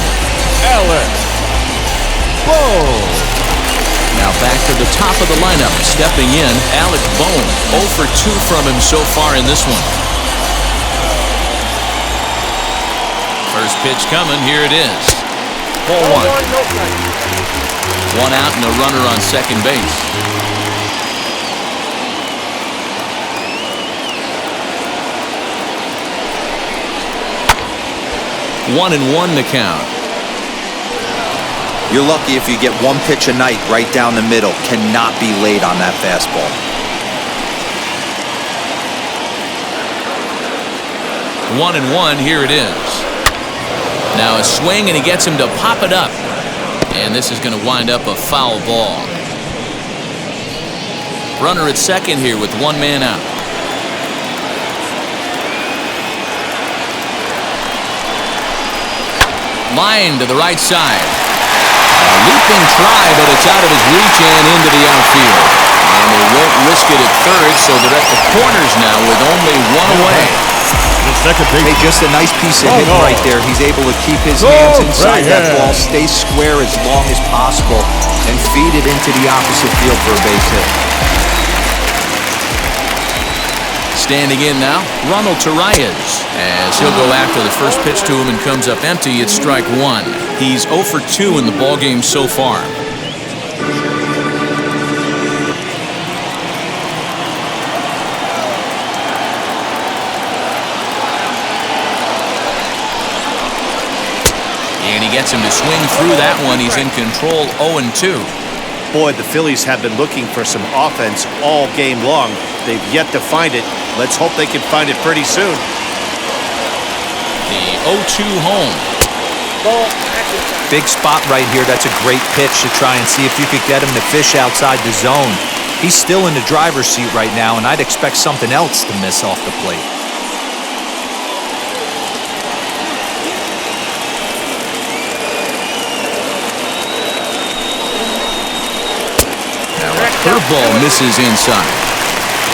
Alex Bohm. Now back to the top of the lineup. Stepping in, Alec Bohm. 0 for 2 from him so far in this one. First pitch coming. Here it is. Ball 1. 1 out and a runner on second base. One and one to count. You're lucky if you get one pitch a night right down the middle. Cannot be late on that fastball. 1-1. Here it is. Now a swing, and he gets him to pop it up. And this is going to wind up a foul ball. Runner at second here with one man out. Line to the right side. A leaping try, but it's out of his reach and into the outfield. And they won't risk it at third, so they're at the corners now with only one away. The second base. Hey, just a nice piece of hit right there. He's able to keep his hands inside that ball, stay square as long as possible, and feed it into the opposite field for a base hit. Standing in now, Ronald Torreyes, as he'll go after the first pitch to him and comes up empty. It's strike one. He's 0 for 2 in the ballgame so far. And he gets him to swing through that one. He's in control, 0-2. Boy, the Phillies have been looking for some offense all game long. They've yet to find it. Let's hope they can find it pretty soon. The 0-2 home. Ball, action time. Big spot right here. That's a great pitch to try and see if you could get him to fish outside the zone. He's still in the driver's seat right now, and I'd expect something else to miss off the plate. Curveball misses inside.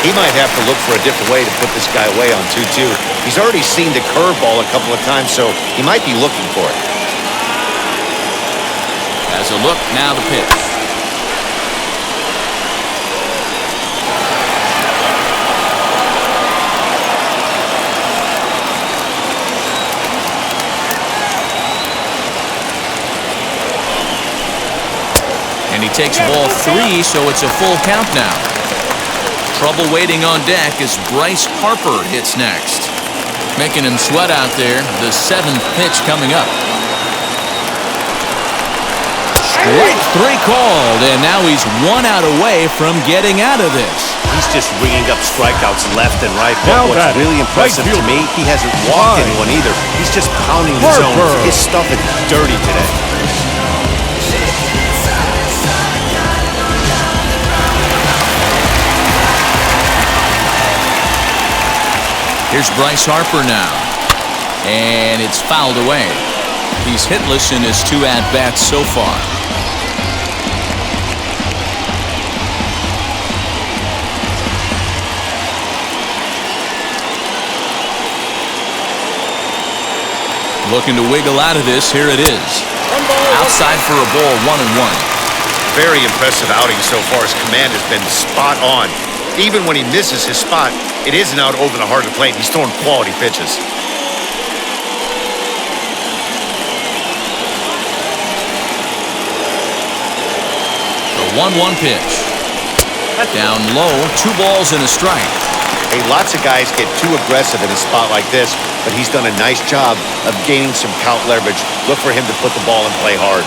He might have to look for a different way to put this guy away on 2-2. He's already seen the curveball a couple of times, so he might be looking for it. As a look, now the pitch. And he takes ball 3, so it's a full count now. Trouble waiting on deck as Bryce Harper hits next. Making him sweat out there. The 7th pitch coming up. Strike 3 called, and now he's 1 out away from getting out of this. He's just ringing up strikeouts left and right. Now But what's really impressive to me, he hasn't walked anyone either. He's just pounding the zone. His stuff is dirty today. Here's Bryce Harper now. And it's fouled away. He's hitless in his 2 at-bats so far. Looking to wiggle out of this. Here it is. Outside for a ball, 1-1. Very impressive outing so far. His command has been spot on. Even when he misses his spot, it isn't out over the heart of the plate. He's throwing quality pitches. The 1-1 pitch. Down low, 2 balls and a strike. Hey, lots of guys get too aggressive in a spot like this, but he's done a nice job of gaining some count leverage. Look for him to put the ball in play hard.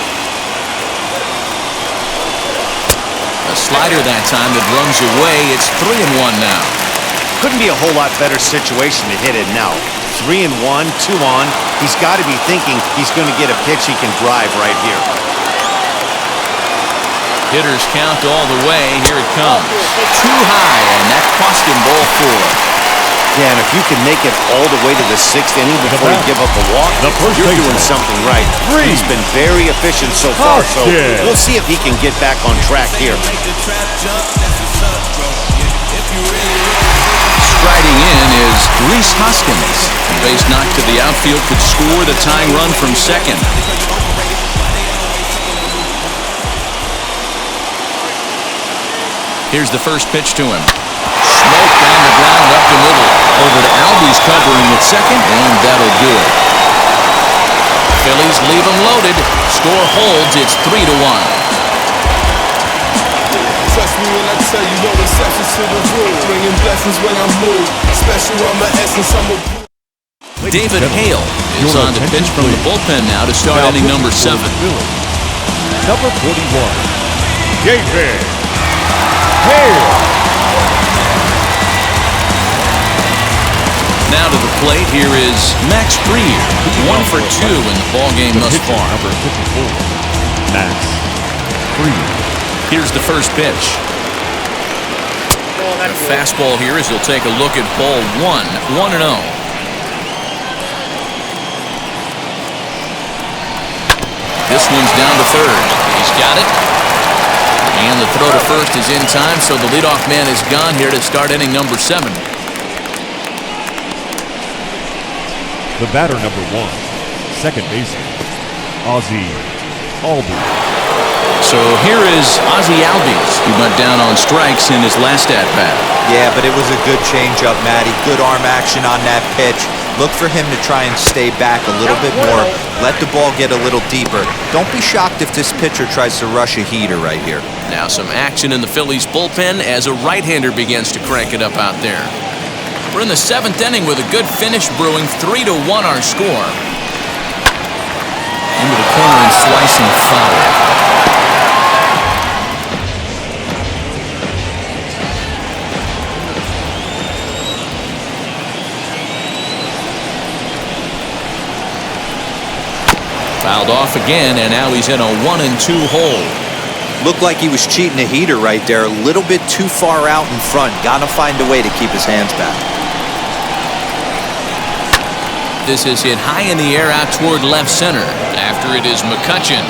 A slider that time that runs away. It's 3-1 now. Couldn't be a whole lot better situation to hit it now. 3-1, 2 on. He's got to be thinking he's going to get a pitch he can drive right here. Hitters count all the way. Here it comes. Too high, and that cost him ball 4. Yeah, and if you can make it all the way to the 6th inning before you give up a walk, you're doing something right. He's been very efficient so far, so we'll see if he can get back on track here. Striding in is Rhys Hoskins. Base knock to the outfield could score the tying run from second. Here's the first pitch to him. Smoke down the ground up the middle. Over to Albies covering at second, and that'll do it. Phillies leave him loaded. Score holds. It's 3-1. Trust me when I tell you, no exceptions to the rule. Bringing blessings when I move. Special on my essence, I'm a... David Hale is on to pitch from the bullpen now to start inning number 7. Number 41, David Hale. Now to the plate, here is Max Fried, 1 for 2 in the ballgame thus far. Number 54, Max Fried. Here's the first pitch. A fastball here as he'll take a look at ball 1, 1-0. This one's down to third. He's got it. And the throw to first is in time, so the leadoff man is gone here to start inning number 7. The batter, number 1, second baseman, Ozzie Albies. So here is Ozzie Albies, who went down on strikes in his last at-bat. Yeah, but it was a good changeup, Matty. Good arm action on that pitch. Look for him to try and stay back a little bit more. Let the ball get a little deeper. Don't be shocked if this pitcher tries to rush a heater right here. Now some action in the Phillies bullpen as a right-hander begins to crank it up out there. We're in the 7th inning with a good finish brewing. 3-1 our score. Into the corner and slicing foul. Fouled off again, and now he's in a 1-2 hole. Looked like he was cheating a heater right there. A little bit too far out in front. Gotta find a way to keep his hands back. This is hit high in the air out toward left center. After it is McCutchen.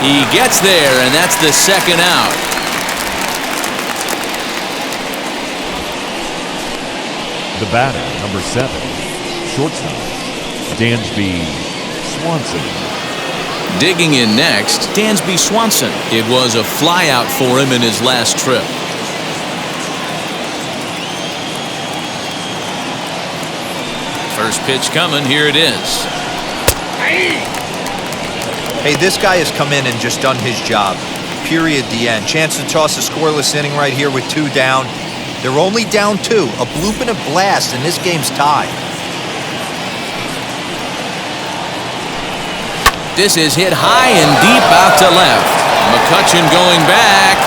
He gets there, and that's the second out. The batter, number 7, shortstop, Dansby Swanson. Digging in next, Dansby Swanson. It was a flyout for him in his last trip. First pitch coming, here it is. Hey, this guy has come in and just done his job. Period, the end. Chance to toss a scoreless inning right here with 2 down. They're only down 2. A bloop and a blast, and this game's tied. This is hit high and deep out to left. McCutchen going back.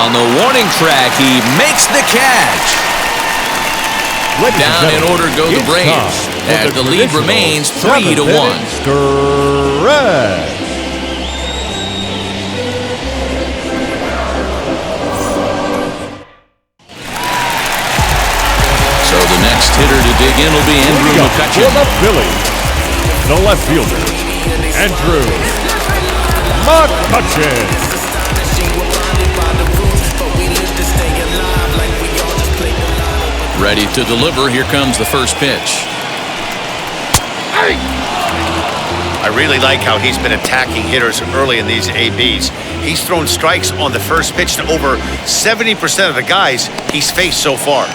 On the warning track, he makes the catch. Down in order go the Braves, as the lead remains 3-1. Correct. So the next hitter to dig in will be Andrew McCutchen. For the Phillies, the left fielder, Andrew McCutchen. Ready to deliver. Here comes the first pitch. I really like how he's been attacking hitters early in these ABs. He's thrown strikes on the first pitch to over 70% of the guys he's faced so far.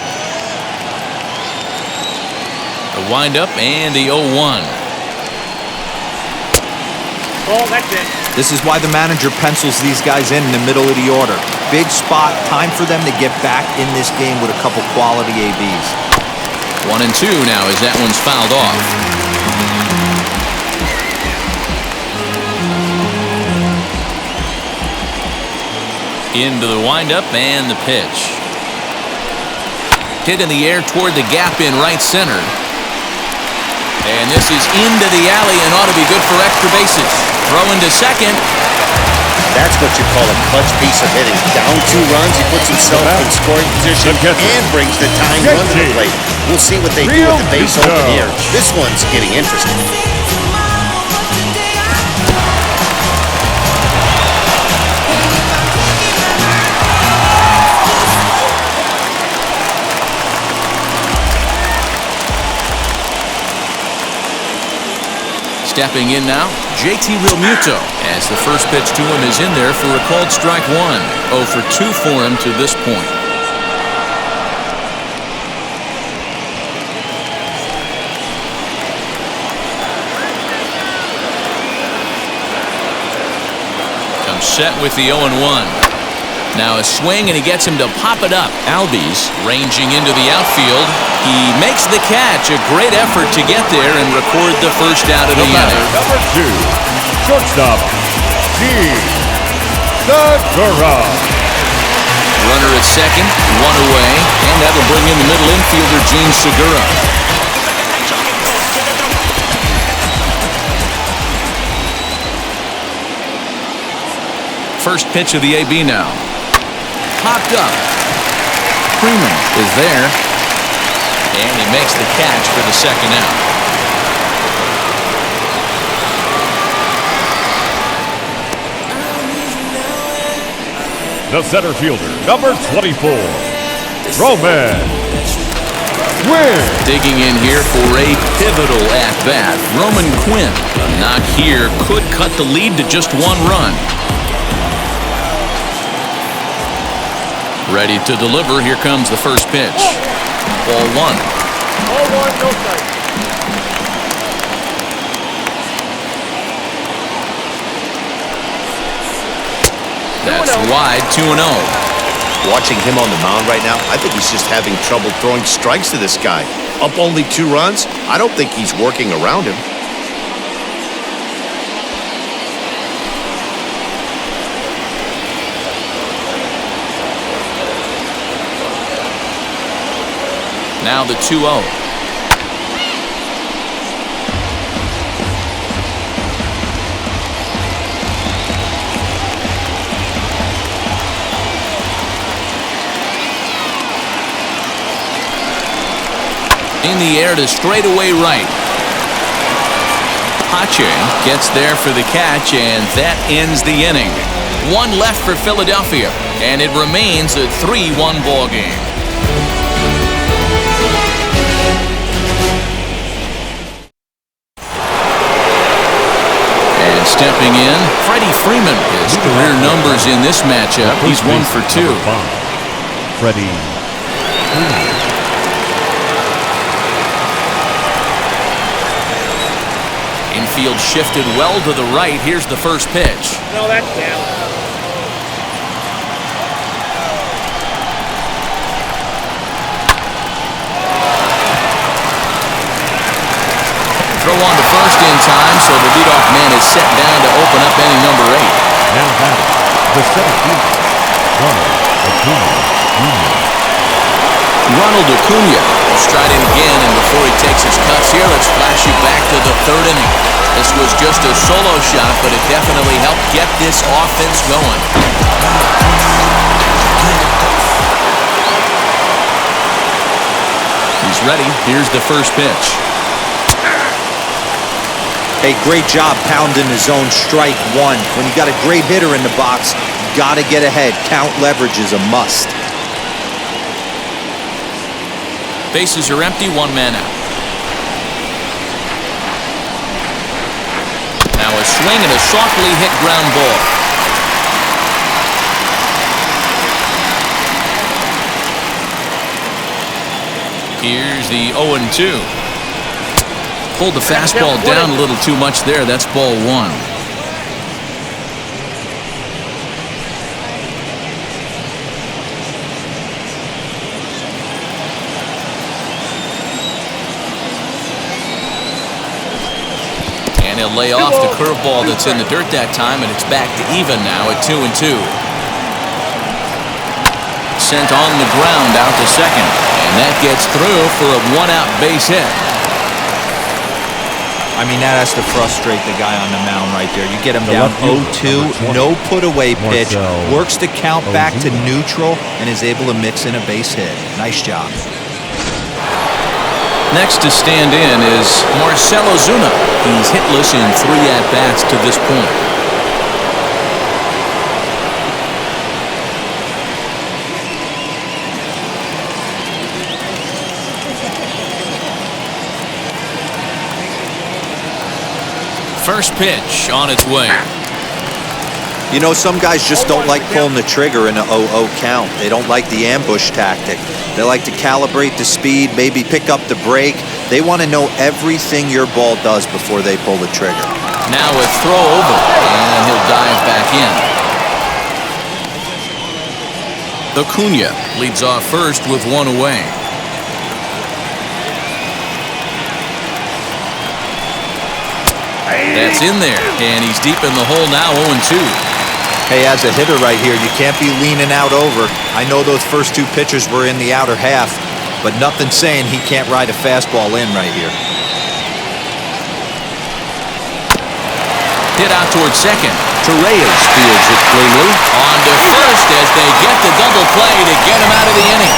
The windup and the 0-1. Oh, that's it. This is why the manager pencils these guys in the middle of the order. Big spot, time for them to get back in this game with a couple quality ABs. 1-2 now as that one's fouled off. Into the windup and the pitch. Hit in the air toward the gap in right center. And this is into the alley and ought to be good for extra bases. Throw into second. That's what you call a clutch piece of hitting. Down 2 runs, he puts himself in scoring position and brings the tying run to the plate. We'll see what they do with the base open here. This one's getting interesting. Stepping in now, JT Realmuto, as the first pitch to him is in there for a called strike 1. 0 for 2 for him to this point. Comes set with the 0-1. Now a swing, and he gets him to pop it up. Albies ranging into the outfield. He makes the catch. A great effort to get there and record the first out of the inning. Number 2, shortstop, Segura. Runner at second, 1 away, and that'll bring in the middle infielder, Gene Segura. First pitch of the AB now. Popped up. Freeman is there, and he makes the catch for the second out. The center fielder, number 24, Roman Quinn. Digging in here for a pivotal at-bat. Roman Quinn. A knock here could cut the lead to just 1 run. Ready to deliver. Here comes the first pitch. Ball 1. Ball 1, no strike. That's wide, 2-0. Watching him on the mound right now, I think he's just having trouble throwing strikes to this guy. Up only 2 runs? I don't think he's working around him. Now the 2-0. In the air to straightaway right. Pache gets there for the catch, and that ends the inning. 1 left for Philadelphia, and it remains a 3-1 ball game. And stepping in, Freddie Freeman. His career numbers in this matchup, he's 1 for 2. Freddie Freeman. Infield shifted well to the right. Here's the first pitch. No, that's down. Throw on to first in time, so the leadoff man is set down to open up inning number 8. Now batting, the center fielder, Ronald Acuna will stride in again, and before he takes his cuts here, let's flash you back to the 3rd inning. This was just a solo shot, but it definitely helped get this offense going. He's ready. Here's the first pitch. Hey, great job pounding the zone strike 1. When you got a great hitter in the box, you got to get ahead. Count leverage is a must. Bases are empty, 1 man out. Now a swing and a softly hit ground ball. Here's the 0-2. Pulled the fastball down a little too much there. That's ball 1. He'll lay off the curveball that's in the dirt that time, and it's back to even now at 2-2. Sent on the ground out to second, and that gets through for a 1-out base hit. I mean, that has to frustrate the guy on the mound right there. You get him down 0-2, no put-away pitch, works the count back to neutral, and is able to mix in a base hit. Nice job. Next to stand in is Marcell Ozuna. He's hitless in 3 at-bats to this point. First pitch on its way. You know, some guys just don't like pulling the trigger in an 0-0 count. They don't like the ambush tactic. They like to calibrate the speed, maybe pick up the brake. They want to know everything your ball does before they pull the trigger. Now a throw over, and he'll dive back in. Acuna leads off first with 1 away. That's in there, and he's deep in the hole now, 0-2. Hey, as a hitter right here, you can't be leaning out over. I know those first 2 pitches were in the outer half, but nothing saying he can't ride a fastball in right here. Hit out towards second. Torreyes fields it cleanly. On to first as they get the double play to get him out of the inning.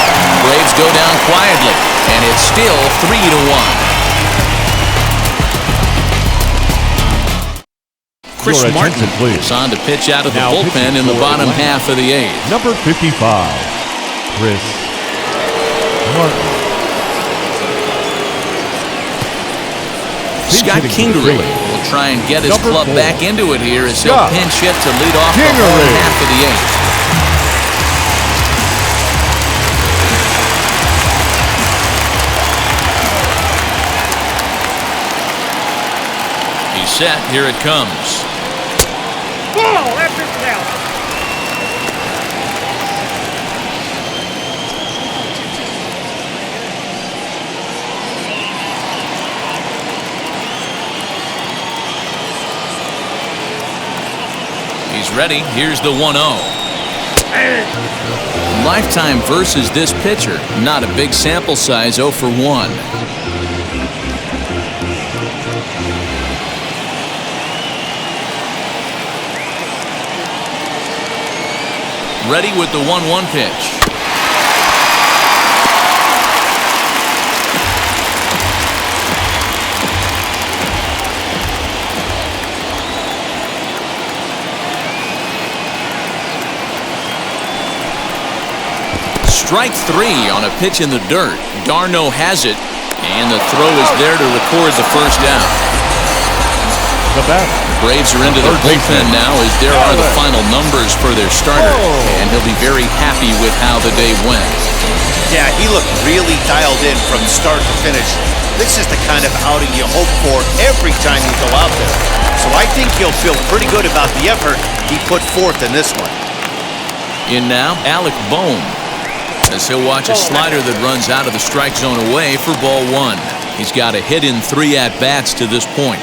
Braves go down quietly, and it's still 3-1. Chris Martin is on to pitch out of the bullpen in the bottom half of the 8th. Number 55, Chris Martin. Scott Kingery will try and get his club back into it here as he'll pinch hit to lead off the bottom half of the 8th. He's set. Here it comes. Ball after count. He's ready. Here's the 1-0. Lifetime versus this pitcher. Not a big sample size, 0 for 1. Ready with the 1-1 pitch. Strike 3 on a pitch in the dirt. Darno has it, and the throw is there to record the first down. The batter. Braves are into their bullpen now as there are the final numbers for their starter, and he'll be very happy with how the day went. Yeah, he looked really dialed in from start to finish. This is the kind of outing you hope for every time you go out there. So I think he'll feel pretty good about the effort he put forth in this one. In now, Alec Bohm, as he'll watch a slider that runs out of the strike zone away for ball 1. He's got a hit in 3 at-bats to this point.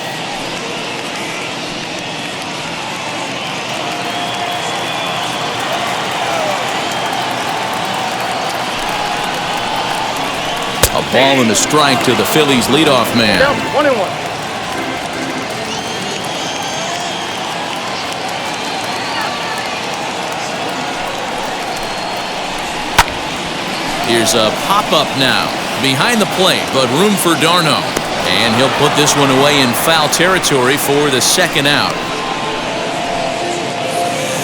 A ball and a strike to the Phillies leadoff man. 1-1. Here's a pop-up now. Behind the plate, but room for Darno. And he'll put this one away in foul territory for the second out.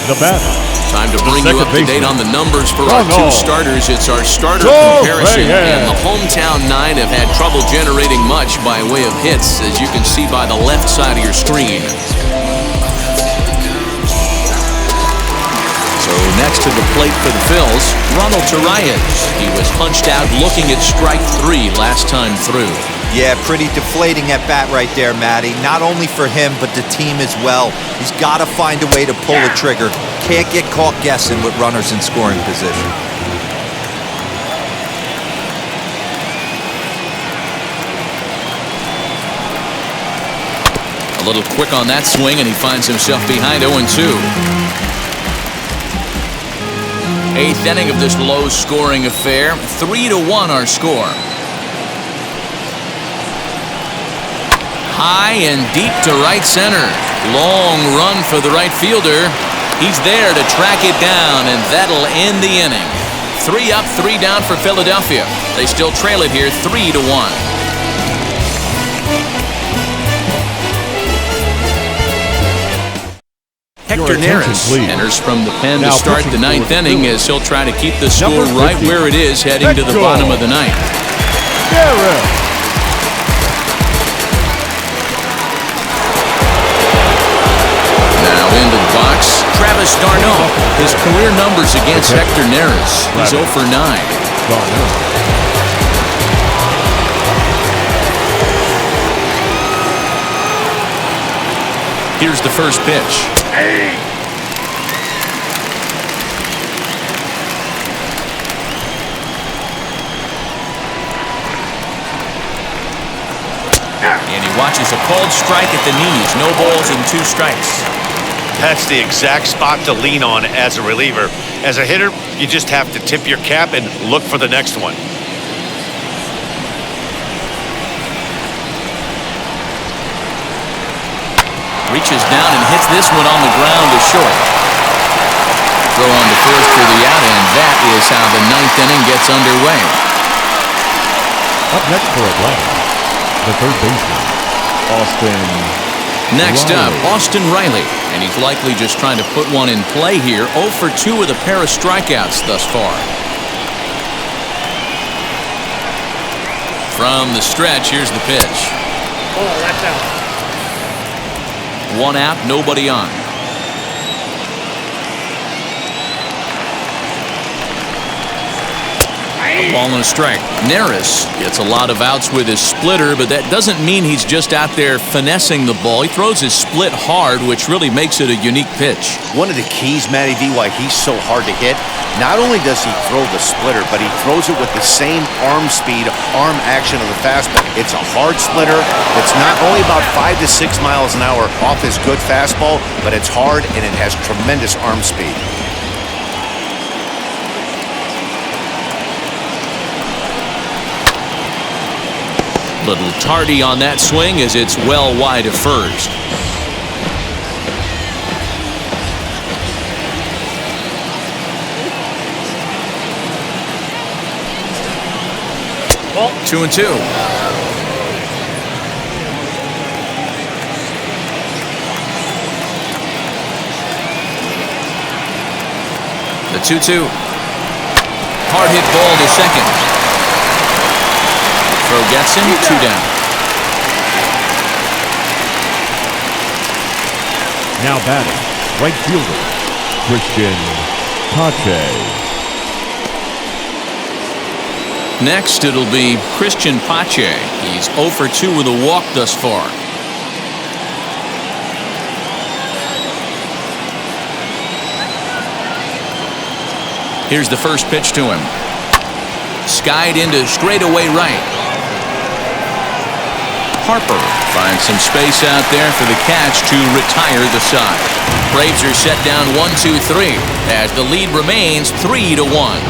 The batter. Time to bring you up to date on the numbers for our 2 starters. It's our starter comparison, and the hometown 9 have had trouble generating much by way of hits, as you can see by the left side of your screen. So next to the plate for the Phils, Ronald Torreyes. He was punched out looking at strike 3 last time through. Yeah, pretty deflating at bat right there, Matty. Not only for him, but the team as well. He's got to find a way to pull the trigger. Can't get caught guessing with runners in scoring position. A little quick on that swing, and he finds himself behind 0-2. 8th inning of this low-scoring affair. 3-1 our score. High and deep to right center. Long run for the right fielder. He's there to track it down, and that'll end the inning. 3 up, 3 down for Philadelphia. They still trail it here 3-1. Hector Neris enters from the pen to start the 9th inning as he'll try to keep the score right where it is heading to the bottom of the 9th. Now into the box, Travis d'Arnaud. His career numbers against Hector Neris. He's 0 for 9. Here's the first pitch. And he watches a called strike at the knees. No balls and 2 strikes. That's the exact spot to lean on as a reliever. As a hitter, you just have to tip your cap and look for the next one. Reaches down and hits this one on the ground to short. Throw on to first for the out, and that is how the 9th inning gets underway. Up next for Atlanta, the third baseman, Austin Next Riley. up, Austin Riley, and he's likely just trying to put one in play here. 0 for 2 with a pair of strikeouts thus far. From the stretch, here's the pitch. Oh, that's out. 1 out, nobody on. A ball and a strike. Neris gets a lot of outs with his splitter, but that doesn't mean he's just out there finessing the ball. He throws his split hard, which really makes it a unique pitch. One of the keys, Matty V, why he's so hard to hit, not only does he throw the splitter, but he throws it with the same arm speed, arm action of the fastball. It's a hard splitter. It's not only about 5 to 6 miles an hour off his good fastball, but it's hard and it has tremendous arm speed. Little tardy on that swing as it's well wide of first. Well, 2-2. The 2-2. Hard hit ball to second. Throw gets him, 2 down. Now batting, right fielder, Christian Pache. Next, it'll be Christian Pache. He's 0 for 2 with a walk thus far. Here's the first pitch to him. Skied into straightaway right. Harper finds some space out there for the catch to retire the side. Braves are set down 1-2-3 as the lead remains 3-1.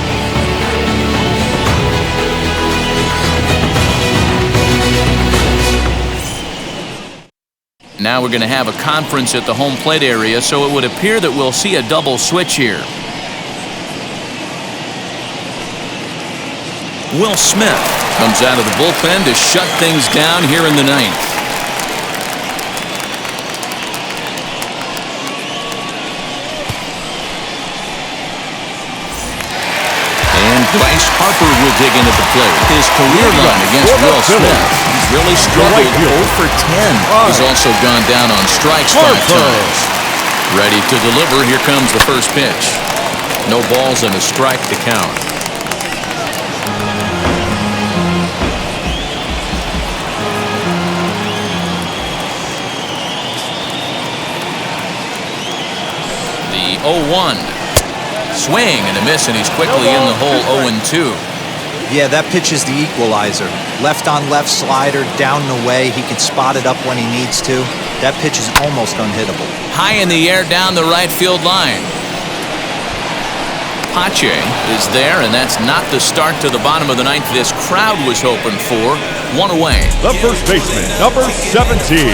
Now we're going to have a conference at the home plate area, so it would appear that we'll see a double switch here. Will Smith comes out of the bullpen to shut things down here in the 9th. And Bryce Harper will dig in at the plate. His career line against Will Smith. He's really struggled. 0 for 10. He's also gone down on strikes 5 times. Ready to deliver. Here comes the first pitch. No balls and a strike to count. The 0-1. Swing and a miss, and he's quickly in the hole. 0-2. Yeah, that pitch is the equalizer. Left on left slider, down and away. He can spot it up when he needs to. That pitch is almost unhittable. High in the air down the right field line. Pache is there, and that's not the start to the bottom of the 9th this crowd was hoping for. One away. The first baseman, number 17. 3.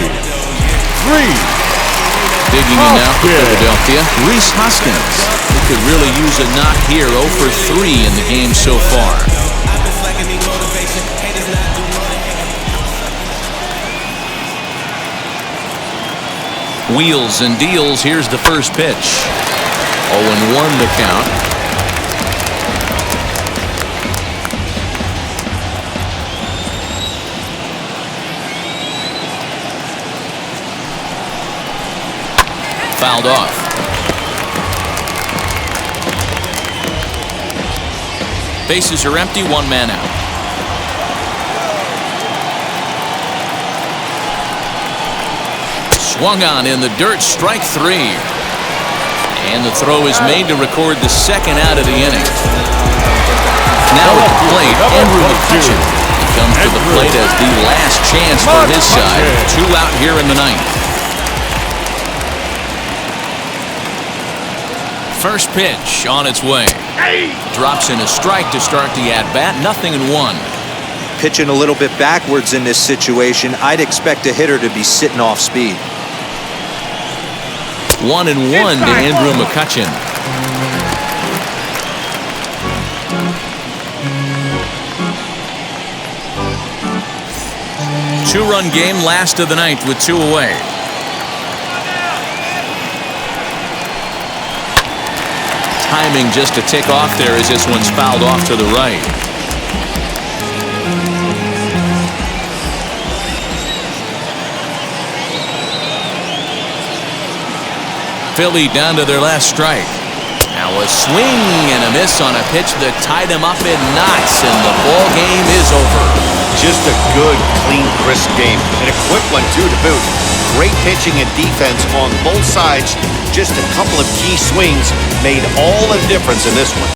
Digging in now for Philadelphia, Rhys Hoskins. He could really use a knock here. 0 for 3 in the game so far. Wheels and deals. Here's the first pitch. 0-1 the count. Fouled off. Bases are empty, one man out. Swung on in the dirt, strike 3. And the throw is made to record the second out of the inning. Now at the plate, Andrew McCutchen. He comes to the plate as the last chance for his side. 2 out here in the ninth. First pitch on its way. Drops in a strike to start the at-bat. 0-1. Pitching a little bit backwards in this situation, I'd expect a hitter to be sitting off speed. 1-1 to Andrew McCutchen. Two-run game, last of the ninth with 2 away. Timing just a tick off there as this one's fouled off to the right. Philly down to their last strike. Now a swing and a miss on a pitch that tied him up in knots, and the ball game is over. Just a good, clean, crisp game. And a quick one, too, to boot. Great pitching and defense on both sides. Just a couple of key swings made all the difference in this one.